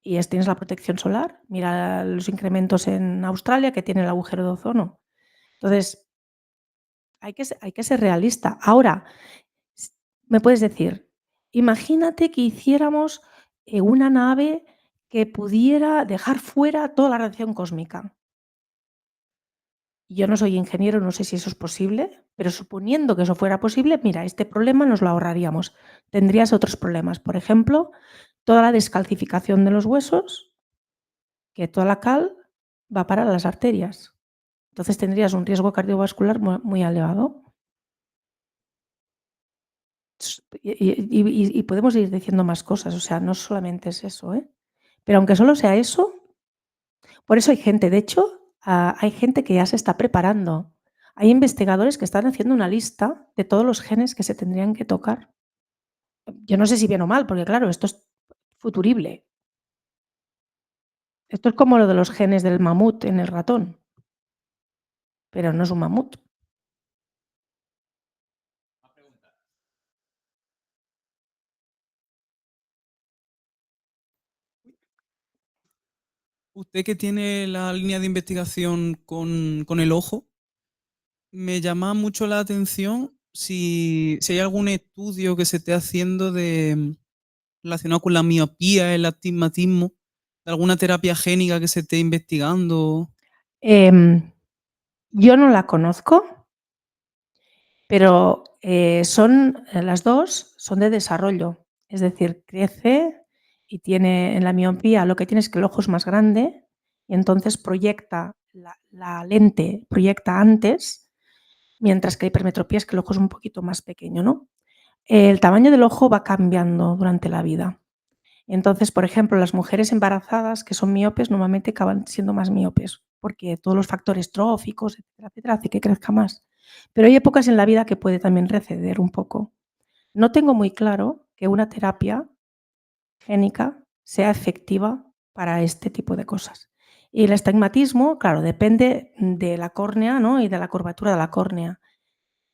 Y tienes la protección solar. Mira los incrementos en Australia, que tiene el agujero de ozono. Entonces, hay que ser realista. Ahora, me puedes decir, imagínate que hiciéramos una nave que pudiera dejar fuera toda la radiación cósmica. Yo no soy ingeniero, no sé si eso es posible, pero suponiendo que eso fuera posible, mira, este problema nos lo ahorraríamos. Tendrías otros problemas, por ejemplo, toda la descalcificación de los huesos, que toda la cal va para las arterias. Entonces tendrías un riesgo cardiovascular muy elevado. Y podemos ir diciendo más cosas, o sea, no solamente es eso, ¿eh? Pero aunque solo sea eso, por eso hay gente, de hecho, hay gente que ya se está preparando. Hay investigadores que están haciendo una lista de todos los genes que se tendrían que tocar. Yo no sé si bien o mal, porque claro, esto es futurible. Esto es como lo de los genes del mamut en el ratón, pero no es un mamut. Usted que tiene la línea de investigación con el ojo, me llama mucho la atención si hay algún estudio que se esté haciendo relacionado con la miopía, el astigmatismo, de alguna terapia génica que se esté investigando. Yo no la conozco, pero las dos son de desarrollo. Es decir, crece y tiene en la miopía lo que tiene es que el ojo es más grande y entonces proyecta la lente, proyecta antes, mientras que la hipermetropía es que el ojo es un poquito más pequeño, ¿no? El tamaño del ojo va cambiando durante la vida. Entonces, por ejemplo, las mujeres embarazadas que son miopes normalmente acaban siendo más miopes, porque todos los factores tróficos, etcétera, etcétera, hace que crezca más. Pero hay épocas en la vida que puede también receder un poco. No tengo muy claro que una terapia génica sea efectiva para este tipo de cosas. Y el astigmatismo, claro, depende de la córnea, ¿no? Y de la curvatura de la córnea.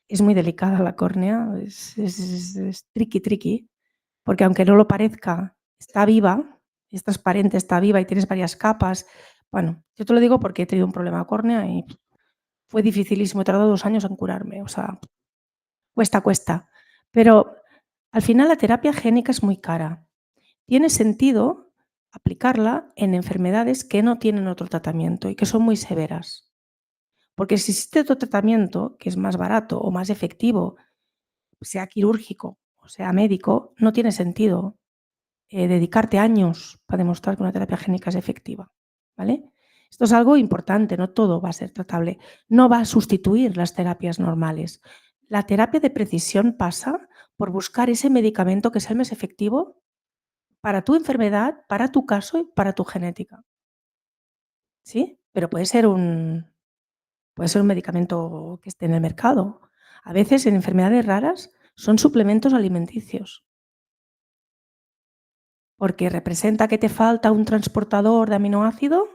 Es muy delicada la córnea, es tricky, porque aunque no lo parezca, está viva, es transparente, está viva y tienes varias capas. Bueno, yo te lo digo porque he tenido un problema de córnea y fue dificilísimo, he tardado 2 años en curarme, o sea, cuesta. Pero al final la terapia génica es muy cara. Tiene sentido aplicarla en enfermedades que no tienen otro tratamiento y que son muy severas. Porque si existe otro tratamiento que es más barato o más efectivo, sea quirúrgico o sea médico, no tiene sentido dedicarte años para demostrar que una terapia génica es efectiva, ¿vale? Esto es algo importante, no todo va a ser tratable, no va a sustituir las terapias normales. La terapia de precisión pasa por buscar ese medicamento que sea el más efectivo para tu enfermedad, para tu caso y para tu genética, ¿sí? Pero puede ser un medicamento que esté en el mercado. A veces en enfermedades raras son suplementos alimenticios, porque representa que te falta un transportador de aminoácido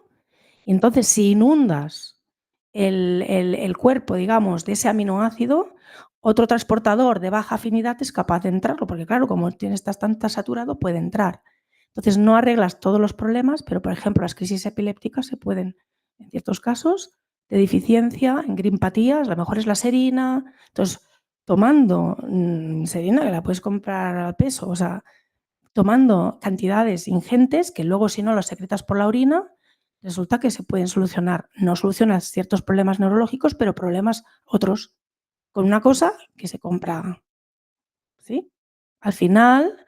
y entonces si inundas el cuerpo, digamos, de ese aminoácido, otro transportador de baja afinidad es capaz de entrarlo, porque claro, como estás tan saturado, puede entrar. Entonces no arreglas todos los problemas, pero por ejemplo las crisis epilépticas se pueden, en ciertos casos, de deficiencia, en grimpatías, lo mejor es la serina. Entonces, tomando serina, que la puedes comprar al peso, o sea, tomando cantidades ingentes que luego si no las secretas por la orina, resulta que se pueden solucionar. No solucionas ciertos problemas neurológicos, pero problemas otros, con una cosa que se compra, ¿sí? Al final,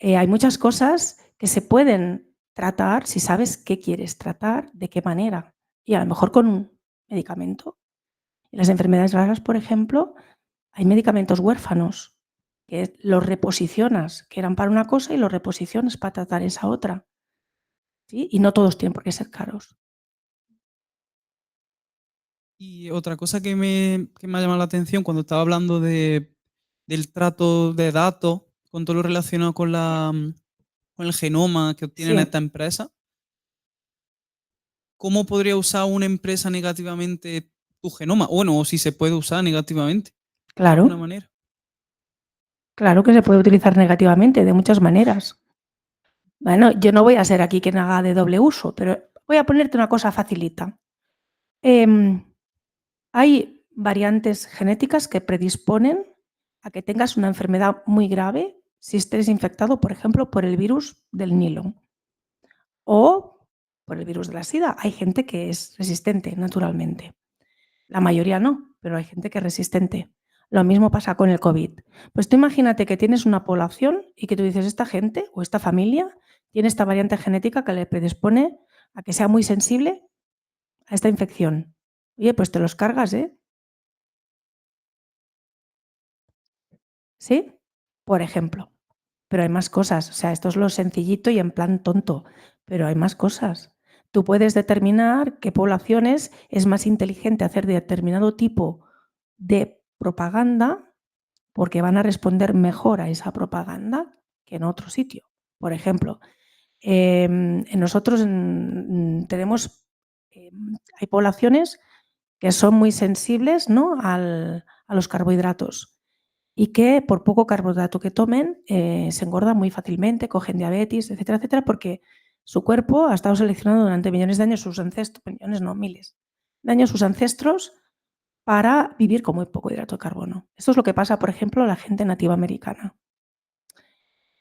hay muchas cosas que se pueden tratar si sabes qué quieres tratar, de qué manera, y a lo mejor con un medicamento. En las enfermedades raras, por ejemplo, hay medicamentos huérfanos que los reposicionas, que eran para una cosa y los reposicionas para tratar esa otra, ¿sí? Y no todos tienen por qué ser caros. Y otra cosa que me ha llamado la atención cuando estaba hablando del trato de datos, con todo lo relacionado con el genoma que obtienen Sí, esta empresa, ¿cómo podría usar una empresa negativamente tu genoma? Bueno, o si se puede usar negativamente, de alguna claro, manera. claro que se puede utilizar negativamente de muchas maneras. Bueno, yo no voy a ser aquí quien haga de doble uso, pero voy a ponerte una cosa facilita. Em, Hay variantes genéticas que predisponen a que tengas una enfermedad muy grave si estés infectado, por ejemplo, por el virus del Nilo o por el virus de la SIDA. Hay gente que es resistente naturalmente. La mayoría no, pero hay gente que es resistente. Lo mismo pasa con el COVID. Pues tú imagínate que tienes una población y que tú dices, esta gente o esta familia tiene esta variante genética que le predispone a que sea muy sensible a esta infección. Oye, pues te los cargas, ¿eh? ¿Sí? Por ejemplo. Pero hay más cosas. O sea, esto es lo sencillito y en plan tonto, pero hay más cosas. Tú puedes determinar qué poblaciones es más inteligente hacer determinado tipo de propaganda porque van a responder mejor a esa propaganda que en otro sitio. Por ejemplo, nosotros tenemos, hay poblaciones que son muy sensibles, ¿no? A los carbohidratos y que por poco carbohidrato que tomen se engordan muy fácilmente, cogen diabetes, etcétera, etcétera, porque su cuerpo ha estado seleccionando durante millones de años sus ancestros, millones no, miles de años sus ancestros para vivir con muy poco hidrato de carbono. Esto es lo que pasa, por ejemplo, a la gente nativa americana.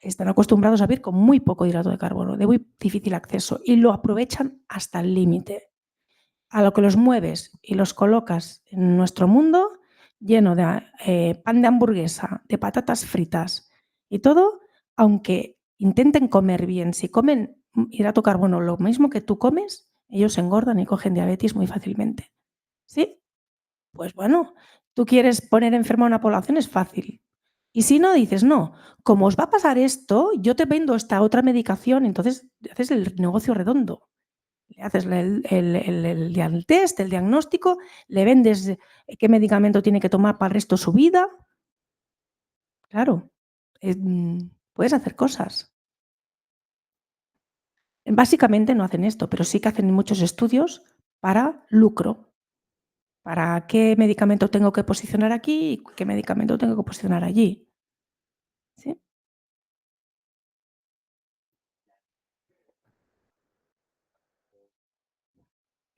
Están acostumbrados a vivir con muy poco hidrato de carbono, de muy difícil acceso, y lo aprovechan hasta el límite. A lo que los mueves y los colocas en nuestro mundo lleno de pan de hamburguesa, de patatas fritas y todo, aunque intenten comer bien, si comen hidrato de carbono lo mismo que tú comes, ellos se engordan y cogen diabetes muy fácilmente. ¿Sí? Pues bueno, tú quieres poner enferma a una población, es fácil. Y si no, dices, no, como os va a pasar esto, yo te vendo esta otra medicación, entonces haces el negocio redondo. Le haces el test, el diagnóstico, le vendes qué medicamento tiene que tomar para el resto de su vida. Claro, puedes hacer cosas. Básicamente no hacen esto, pero sí que hacen muchos estudios para lucro. Para qué medicamento tengo que posicionar aquí y qué medicamento tengo que posicionar allí. ¿Sí?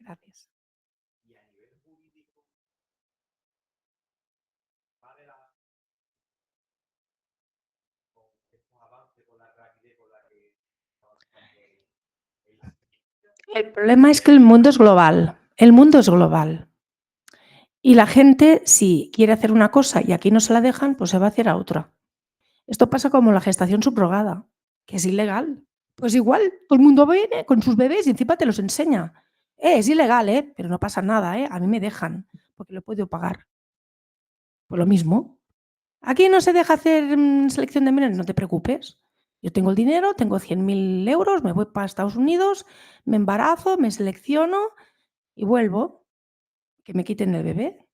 Gracias. El problema es que el mundo es global. El mundo es global. Y la gente, si quiere hacer una cosa y aquí no se la dejan, pues se va a hacer a otra. Esto pasa como la gestación subrogada, que es ilegal. Pues igual, todo el mundo viene con sus bebés y encima te los enseña. Es ilegal, pero no pasa nada, a mí me dejan, porque lo puedo pagar. Pues lo mismo. Aquí no se deja hacer selección de menores, no te preocupes. Yo tengo el dinero, tengo 100.000 euros, me voy para Estados Unidos, me embarazo, me selecciono y vuelvo. Que me quiten el bebé.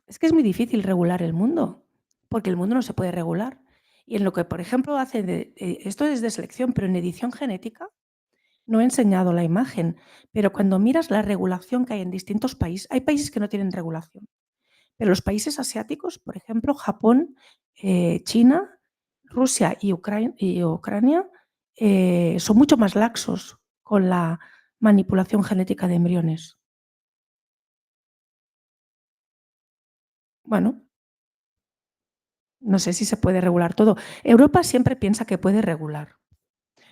Es que es muy difícil regular el mundo, porque el mundo no se puede regular. Y en lo que, por ejemplo, esto es de selección, pero en edición genética, no he enseñado la imagen, pero cuando miras la regulación que hay en distintos países, hay países que no tienen regulación, pero los países asiáticos, por ejemplo, Japón, China, Rusia y Ucrania, son mucho más laxos con la manipulación genética de embriones. Bueno, no sé si se puede regular todo. Europa siempre piensa que puede regular.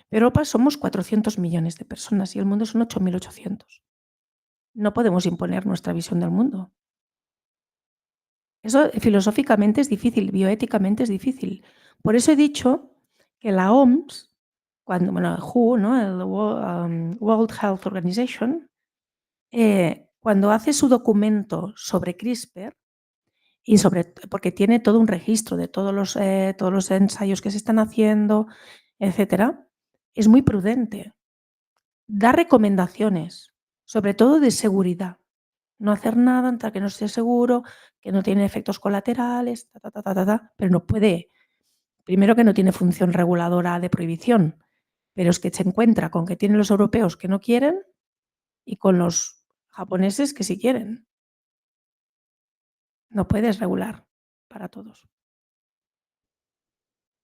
Europa somos 400 millones de personas y el mundo son 8.800. No podemos imponer nuestra visión del mundo. Eso filosóficamente es difícil, bioéticamente es difícil. Por eso he dicho que la OMS, WHO, ¿no? El World Health Organization, cuando hace su documento sobre CRISPR, y porque tiene todo un registro de todos los ensayos que se están haciendo, etcétera, es muy prudente. Da recomendaciones, sobre todo de seguridad. No hacer nada hasta que no esté seguro, que no tiene efectos colaterales, pero no puede. Primero, que no tiene función reguladora de prohibición, pero es que se encuentra con que tienen los europeos que no quieren y con los japoneses que sí quieren. No puedes regular para todos.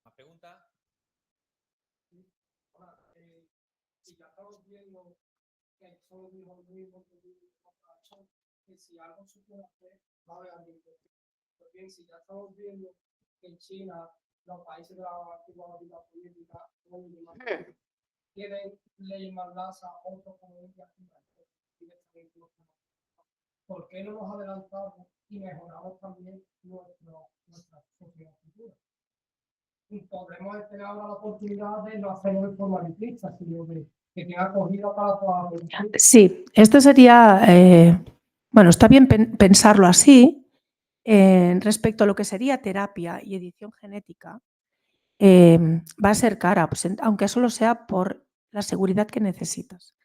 ¿Más preguntas? Si ya estamos viendo que todos los mismos que si algo se puede hacer, va a haber algo. Pues bien, si ya estamos viendo que en China, los países de la antigua vida política, tienen leyes más laxas, otros como India, ¿por qué no nos adelantamos y mejoramos también nuestra sociedad futura? Y podremos tener ahora la oportunidad de no hacerlo de forma librista, sino de que tenga acogida para toda la población. Sí, esto sería, está bien pensarlo así. Respecto a lo que sería terapia y edición genética, va a ser cara, pues, aunque solo sea por la seguridad que necesitas.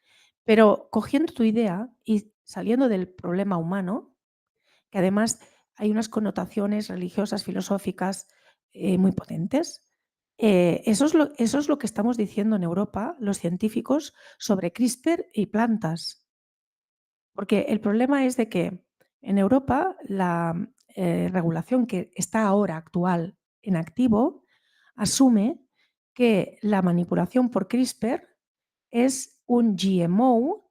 Pero cogiendo tu idea y saliendo del problema humano, que además hay unas connotaciones religiosas, filosóficas muy potentes, eso es lo que estamos diciendo en Europa los científicos sobre CRISPR y plantas. Porque el problema es de que en Europa la regulación que está ahora actual en activo asume que la manipulación por CRISPR es un GMO, o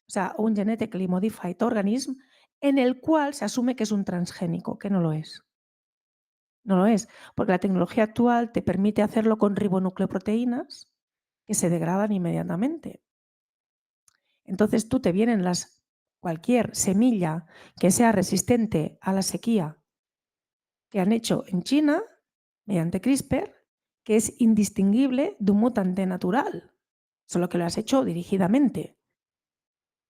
sea, un Genetically Modified Organism, en el cual se asume que es un transgénico, que no lo es. No lo es, porque la tecnología actual te permite hacerlo con ribonucleoproteínas que se degradan inmediatamente. Entonces tú te vienen cualquier semilla que sea resistente a la sequía que han hecho en China mediante CRISPR, que es indistinguible de un mutante natural, solo que lo has hecho dirigidamente.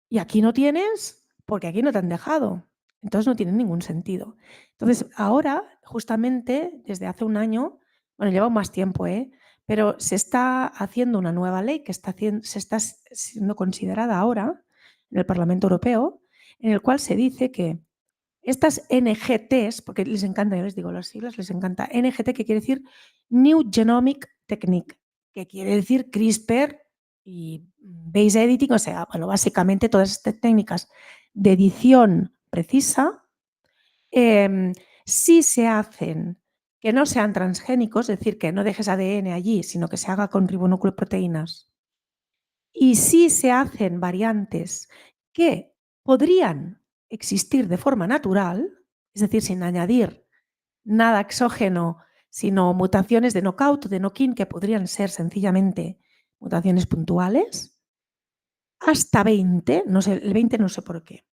Y aquí no tienes, porque aquí no te han dejado. Entonces no tiene ningún sentido. Entonces ahora, justamente desde hace un año, lleva más tiempo, pero se está haciendo una nueva ley que se está siendo considerada ahora en el Parlamento Europeo, en el cual se dice que estas NGTs, porque les encanta, yo les digo las siglas, les encanta NGT, que quiere decir New Genomic Technique, que quiere decir CRISPR y base editing, o sea, bueno, básicamente todas estas técnicas de edición precisa, si se hacen que no sean transgénicos, es decir, que no dejes ADN allí, sino que se haga con ribonucleoproteínas, y si se hacen variantes que podrían existir de forma natural, es decir, sin añadir nada exógeno, sino mutaciones de knockout, de knock-in, que podrían ser sencillamente mutaciones puntuales, hasta 20, no sé, el 20 no sé por qué,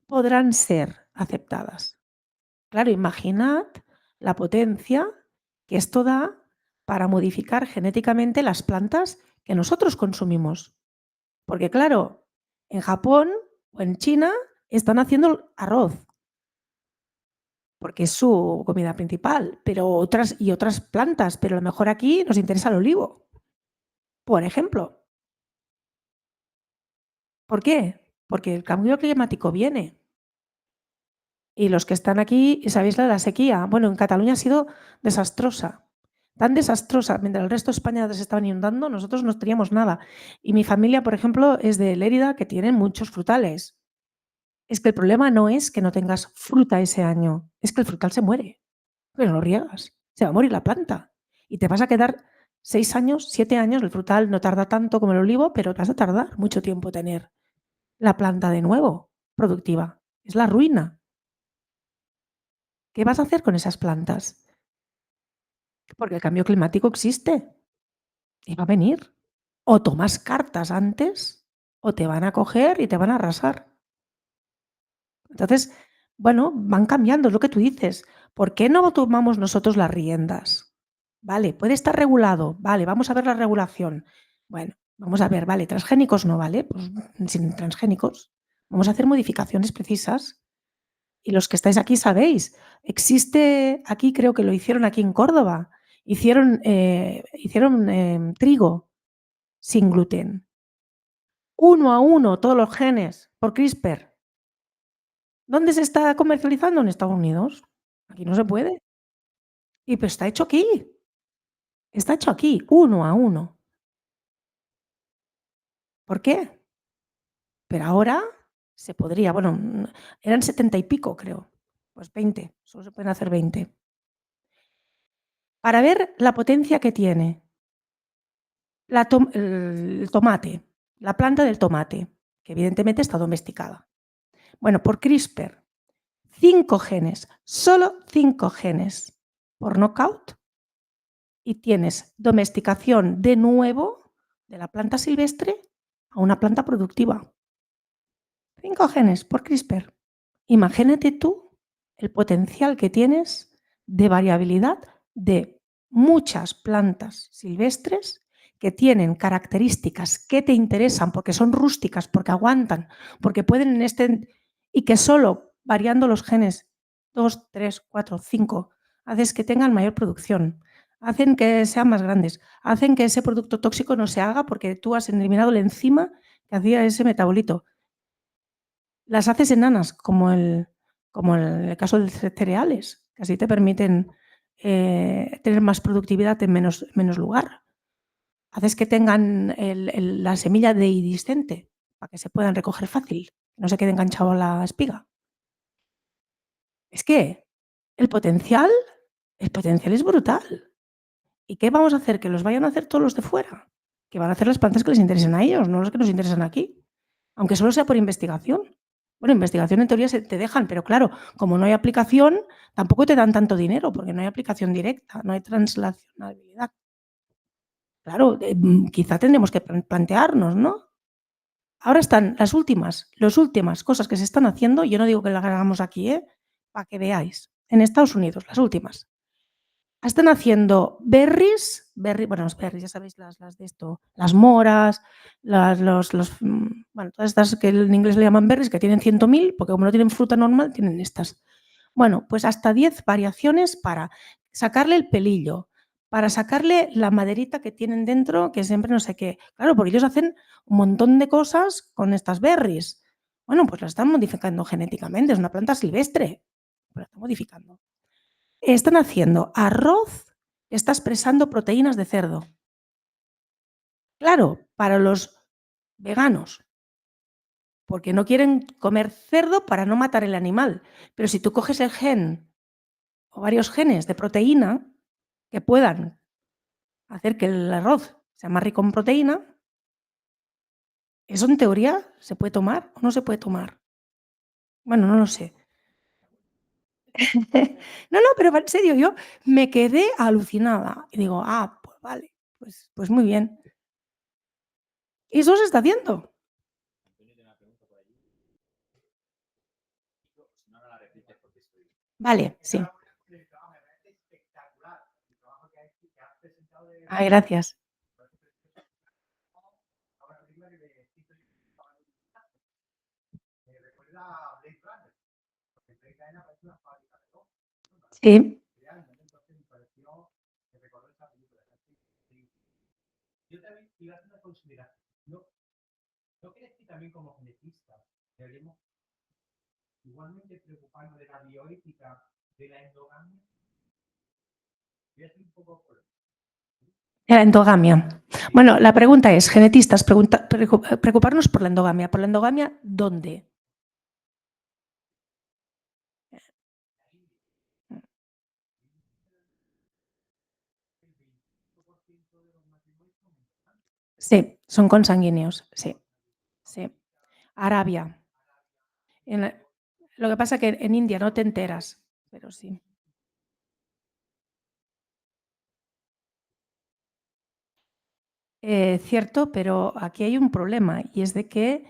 podrán ser aceptadas. Claro, imaginad la potencia que esto da para modificar genéticamente las plantas que nosotros consumimos. Porque claro, en Japón o en China están haciendo arroz, porque es su comida principal, pero otras plantas, pero a lo mejor aquí nos interesa el olivo, por ejemplo. ¿Por qué? Porque el cambio climático viene. Y los que están aquí, sabéis la sequía. Bueno, en Cataluña ha sido desastrosa. Tan desastrosa, mientras el resto de España se estaban inundando, nosotros no teníamos nada. Y mi familia, por ejemplo, es de Lérida, que tienen muchos frutales. Es que el problema no es que no tengas fruta ese año, es que el frutal se muere, pero no lo riegas, se va a morir la planta. Y te vas a quedar 6 años, 7 años, el frutal no tarda tanto como el olivo, pero vas a tardar mucho tiempo tener la planta de nuevo productiva. Es la ruina. ¿Qué vas a hacer con esas plantas? Porque el cambio climático existe y va a venir. O tomas cartas antes o te van a coger y te van a arrasar. Entonces, bueno, van cambiando, es lo que tú dices. ¿Por qué no tomamos nosotros las riendas? Vale, puede estar regulado, vale, vamos a ver la regulación. Bueno, vamos a ver, vale, transgénicos no, vale, pues sin transgénicos. Vamos a hacer modificaciones precisas. Y los que estáis aquí sabéis, existe aquí, creo que lo hicieron aquí en Córdoba, hicieron trigo sin gluten. 1 a 1 todos los genes por CRISPR. ¿Dónde se está comercializando? En Estados Unidos. Aquí no se puede. Y pero está hecho aquí. Está hecho aquí, 1 a 1. ¿Por qué? Pero ahora se podría, bueno, eran 70 y pico, creo. Pues 20, solo se pueden hacer 20. Para ver la potencia que tiene el tomate, la planta del tomate, que evidentemente está domesticada. Bueno, por CRISPR, 5 genes, solo 5 genes por knockout, y tienes domesticación de nuevo de la planta silvestre a una planta productiva. 5 genes por CRISPR. Imagínate tú el potencial que tienes de variabilidad de muchas plantas silvestres que tienen características que te interesan porque son rústicas, porque aguantan, porque pueden y que solo variando los genes 2, 3, 4, 5 haces que tengan mayor producción, hacen que sean más grandes, hacen que ese producto tóxico no se haga porque tú has eliminado la enzima que hacía ese metabolito. Las haces enanas, como en el caso de cereales, que así te permiten tener más productividad en menos lugar. Haces que tengan la semilla dehiscente para que se puedan recoger fácil, no se quede enganchado a la espiga. Es que el potencial es brutal. ¿Y qué vamos a hacer? ¿Que los vayan a hacer todos los de fuera? Que van a hacer las plantas que les interesen a ellos, no los que nos interesan aquí. Aunque solo sea por investigación. Bueno, investigación en teoría te dejan, pero claro, como no hay aplicación, tampoco te dan tanto dinero, porque no hay aplicación directa, no hay translacionabilidad. Claro, quizá tendremos que plantearnos, ¿no? Ahora están las últimas cosas que se están haciendo, yo no digo que las hagamos aquí, para que veáis, en Estados Unidos, las últimas. Están haciendo berries, bueno, los berries, ya sabéis, las de esto, las moras, bueno, todas estas que en inglés le llaman berries, que tienen 100.000, porque como no tienen fruta normal, tienen estas. Bueno, pues hasta 10 variaciones para sacarle el pelillo, para sacarle la maderita que tienen dentro, que siempre no sé qué. Claro, porque ellos hacen un montón de cosas con estas berries. Bueno, pues las están modificando genéticamente, es una planta silvestre, pero la están modificando. Están haciendo arroz está expresando proteínas de cerdo. Claro, para los veganos, porque no quieren comer cerdo para no matar el animal. Pero si tú coges el gen o varios genes de proteína que puedan hacer que el arroz sea más rico en proteína, eso en teoría se puede tomar o no se puede tomar. Bueno, no lo sé. No, pero en serio, yo me quedé alucinada y digo, pues vale, pues muy bien. Y eso se está haciendo. Vale, sí. Ay, gracias. Sí. Yo también iba a hacer una consideración. ¿No crees que también como genetistas deberíamos igualmente preocuparnos de la bioética de la endogamia? Voy a ser un poco por... La endogamia. Bueno, la pregunta es, genetistas, preocuparnos por la endogamia. ¿Por la endogamia dónde? Sí, son consanguíneos, sí. Sí. Arabia. Lo que pasa es que en India no te enteras, pero sí. Cierto, pero aquí hay un problema y es de que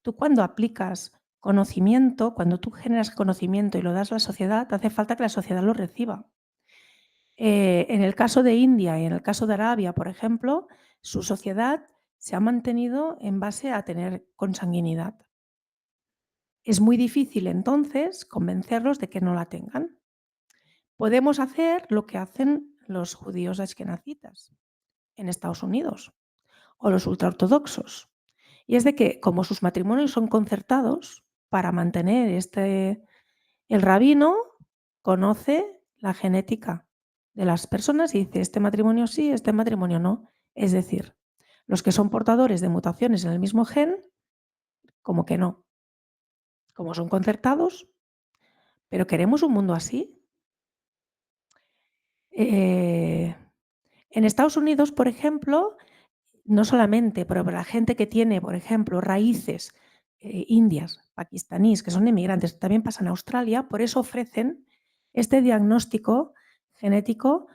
tú cuando aplicas conocimiento, cuando tú generas conocimiento y lo das a la sociedad, hace falta que la sociedad lo reciba. En el caso de India y en el caso de Arabia, por ejemplo, su sociedad se ha mantenido en base a tener consanguinidad. Es muy difícil entonces convencerlos de que no la tengan. Podemos hacer lo que hacen los judíos ashkenazitas en Estados Unidos o los ultraortodoxos. Y es de que, como sus matrimonios son concertados, para mantener el rabino conoce la genética de las personas y dice, este matrimonio sí, este matrimonio no. Es decir, los que son portadores de mutaciones en el mismo gen, como que no. Como son concertados, pero ¿queremos un mundo así? En Estados Unidos, por ejemplo, no solamente, pero para la gente que tiene, por ejemplo, raíces indias, pakistaníes, que son inmigrantes, también pasa en Australia, por eso ofrecen este diagnóstico genético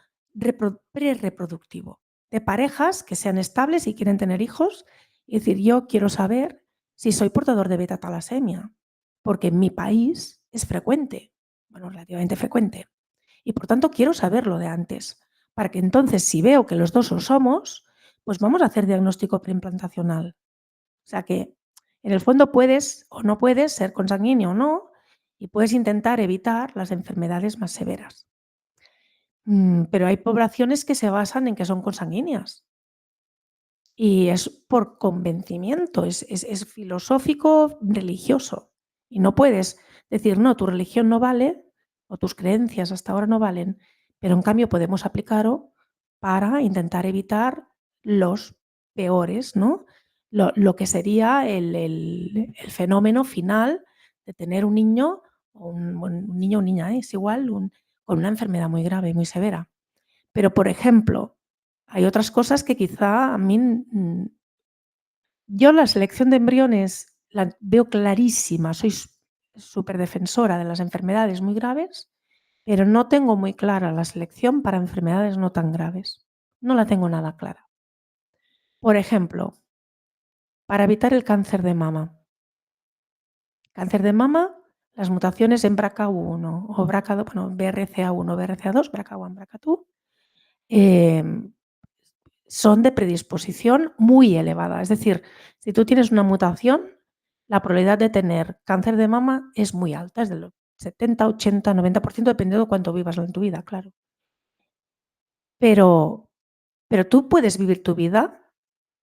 prereproductivo de parejas que sean estables y quieren tener hijos y decir, yo quiero saber si soy portador de beta-talasemia, porque en mi país es frecuente, bueno, relativamente frecuente, y por tanto quiero saberlo de antes, para que entonces si veo que los dos lo somos, pues vamos a hacer diagnóstico preimplantacional. O sea que en el fondo puedes o no puedes ser consanguíneo o no, y puedes intentar evitar las enfermedades más severas. Pero hay poblaciones que se basan en que son consanguíneas. Y es por convencimiento, es filosófico, religioso. Y no puedes decir, no, tu religión no vale o tus creencias hasta ahora no valen, pero en cambio podemos aplicarlo para intentar evitar los peores, ¿no? Lo que sería el fenómeno final de tener un niño o un niño o niña, es igual, con una enfermedad muy grave, muy severa. Pero, por ejemplo, hay otras cosas que quizá a mí yo la selección de embriones la veo clarísima, soy súper defensora de las enfermedades muy graves, pero no tengo muy clara la selección para enfermedades no tan graves. No la tengo nada clara. Por ejemplo, para evitar el cáncer de mama. Cáncer de mama, las mutaciones en BRCA1 o BRCA1, BRCA2, BRCA1, BRCA2, son de predisposición muy elevada. Es decir, si tú tienes una mutación, la probabilidad de tener cáncer de mama es muy alta, es del 70, 80, 90%, dependiendo de cuánto vivas en tu vida, claro. Pero tú puedes vivir tu vida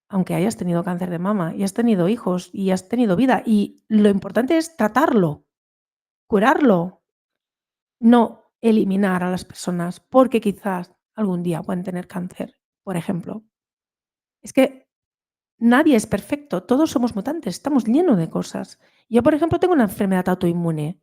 aunque hayas tenido cáncer de mama y has tenido hijos y has tenido vida. Y lo importante es tratarlo, curarlo, no eliminar a las personas, porque quizás algún día pueden tener cáncer, por ejemplo. Es que nadie es perfecto, todos somos mutantes, estamos llenos de cosas. Yo, por ejemplo, tengo una enfermedad autoinmune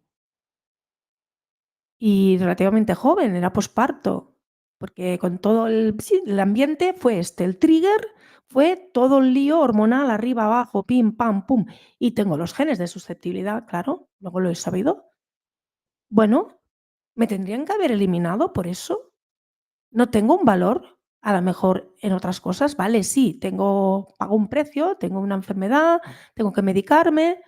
y relativamente joven, era posparto, porque con todo el ambiente fue el trigger fue todo el lío hormonal arriba, abajo, pim, pam, pum. Y tengo los genes de susceptibilidad, claro, luego lo he sabido. Bueno, ¿me tendrían que haber eliminado por eso? ¿No tengo un valor? A lo mejor en otras cosas, vale, sí, pago un precio, tengo una enfermedad, tengo que medicarme,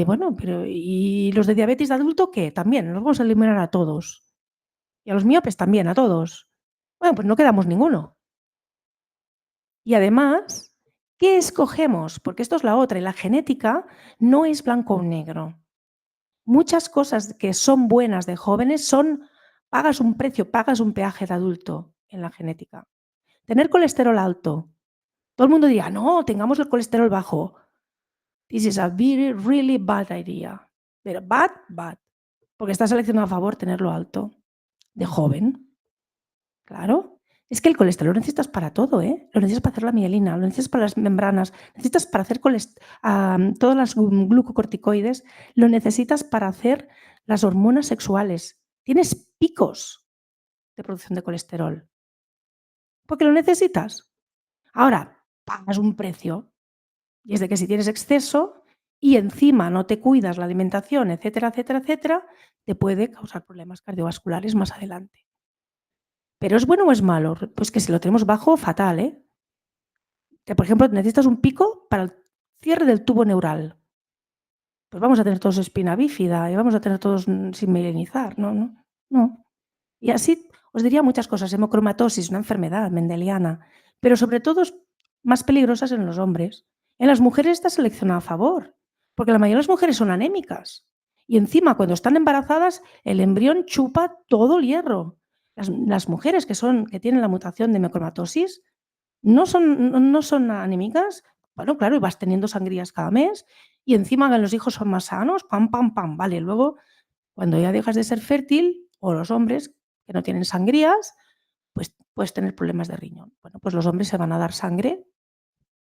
bueno, pero ¿y los de diabetes de adulto qué? También, los vamos a eliminar a todos. Y a los miopes también, a todos. Bueno, pues no quedamos ninguno. Y además, ¿qué escogemos? Porque esto es la otra, y la genética no es blanco o negro. Muchas cosas que son buenas de jóvenes pagas un precio, pagas un peaje de adulto en la genética. Tener colesterol alto. Todo el mundo dirá, no, tengamos el colesterol bajo. This is a really bad idea. Pero bad. Porque está seleccionado a favor tenerlo alto. De joven. Claro. Es que el colesterol lo necesitas para todo, ¿eh? Lo necesitas para hacer la mielina, lo necesitas para las membranas, necesitas para hacer todas las glucocorticoides, lo necesitas para hacer las hormonas sexuales. Tienes picos de producción de colesterol. Porque lo necesitas. Ahora, pagas un precio. Y es de que si tienes exceso y encima no te cuidas la alimentación, etcétera, etcétera, etcétera, te puede causar problemas cardiovasculares más adelante. ¿Pero es bueno o es malo? Pues que si lo tenemos bajo, fatal, ¿eh? Que, por ejemplo, necesitas un pico para el cierre del tubo neural. Pues vamos a tener todos espina bífida y vamos a tener todos sin mielinizar, no. Y así os diría muchas cosas. Hemocromatosis, una enfermedad mendeliana, pero sobre todo es más peligrosas en los hombres. En las mujeres está seleccionada a favor, porque la mayoría de las mujeres son anémicas. Y encima, cuando están embarazadas, el embrión chupa todo el hierro. Las mujeres que tienen la mutación de hemocromatosis no son anémicas. Bueno, claro, y vas teniendo sangrías cada mes y encima los hijos son más sanos, pam, pam, pam. Vale, luego, cuando ya dejas de ser fértil, o los hombres que no tienen sangrías, pues puedes tener problemas de riñón. Bueno, pues los hombres se van a dar sangre.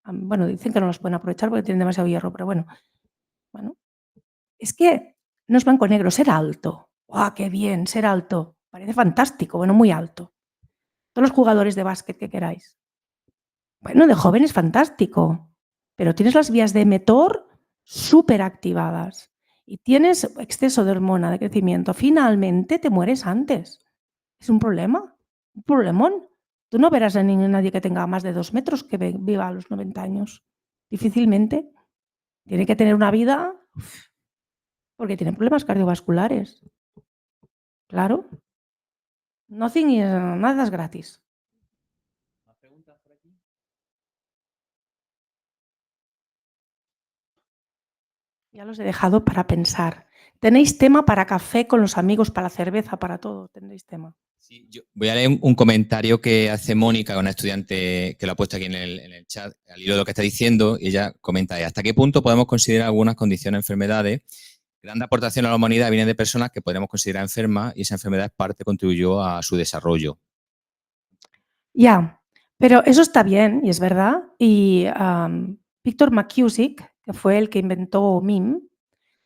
Bueno, dicen que no los pueden aprovechar porque tienen demasiado hierro, pero bueno, es que no es blanco o negro, ser alto. ¡Guau, qué bien, ser alto! Parece fantástico, bueno, muy alto. Todos los jugadores de básquet que queráis. Bueno, de joven es fantástico, pero tienes las vías de mTOR súper activadas y tienes exceso de hormona de crecimiento. Finalmente te mueres antes. Es un problema, un problemón. Tú no verás a nadie que tenga más de 2 metros que viva a los 90 años. Difícilmente. Tiene que tener una vida porque tiene problemas cardiovasculares. Claro. Nada es gratis. Ya los he dejado para pensar. Tenéis tema para café con los amigos, para cerveza, para todo. Tendréis tema. Sí, yo voy a leer un comentario que hace Mónica, una estudiante que lo ha puesto aquí en el chat, al hilo de lo que está diciendo, y ella comenta, ¿hasta qué punto podemos considerar algunas condiciones, enfermedades? Grande aportación a la humanidad viene de personas que podemos considerar enfermas y esa enfermedad es parte, contribuyó a su desarrollo. Ya, pero eso está bien y es verdad. Y Victor McKusick, que fue el que inventó MIM,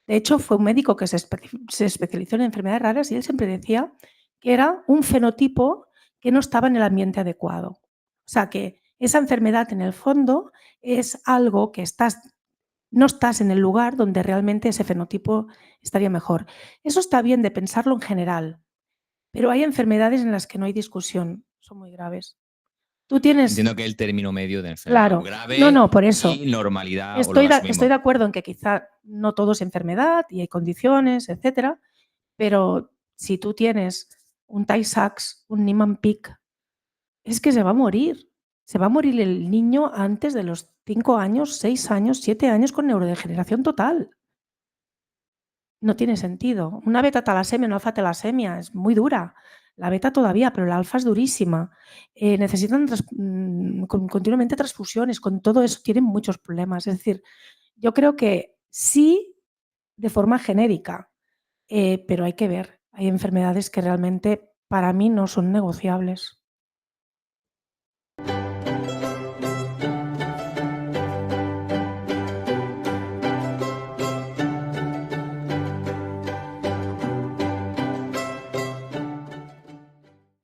de hecho fue un médico que se especializó en enfermedades raras y él siempre decía que era un fenotipo que no estaba en el ambiente adecuado. O sea que esa enfermedad en el fondo es algo que no estás en el lugar donde realmente ese fenotipo estaría mejor. Eso está bien de pensarlo en general, pero hay enfermedades en las que no hay discusión, son muy graves. Tú tienes... Entiendo que el término medio de enfermedad Claro, grave no, por eso. y normalidad. Estoy de acuerdo en que quizá no todo es enfermedad y hay condiciones, etcétera, pero si tú tienes un Tay-Sachs, un Niemann-Pick, es que se va a morir. Se va a morir el niño antes de los 5 años, 6 años, 7 años con neurodegeneración total. No tiene sentido. Una beta-talasemia, una alfa-talasemia es muy dura. La beta todavía, pero la alfa es durísima. Necesitan continuamente transfusiones. Con todo eso tienen muchos problemas. Es decir, yo creo que sí de forma genérica, pero hay que ver. Hay enfermedades que realmente para mí no son negociables.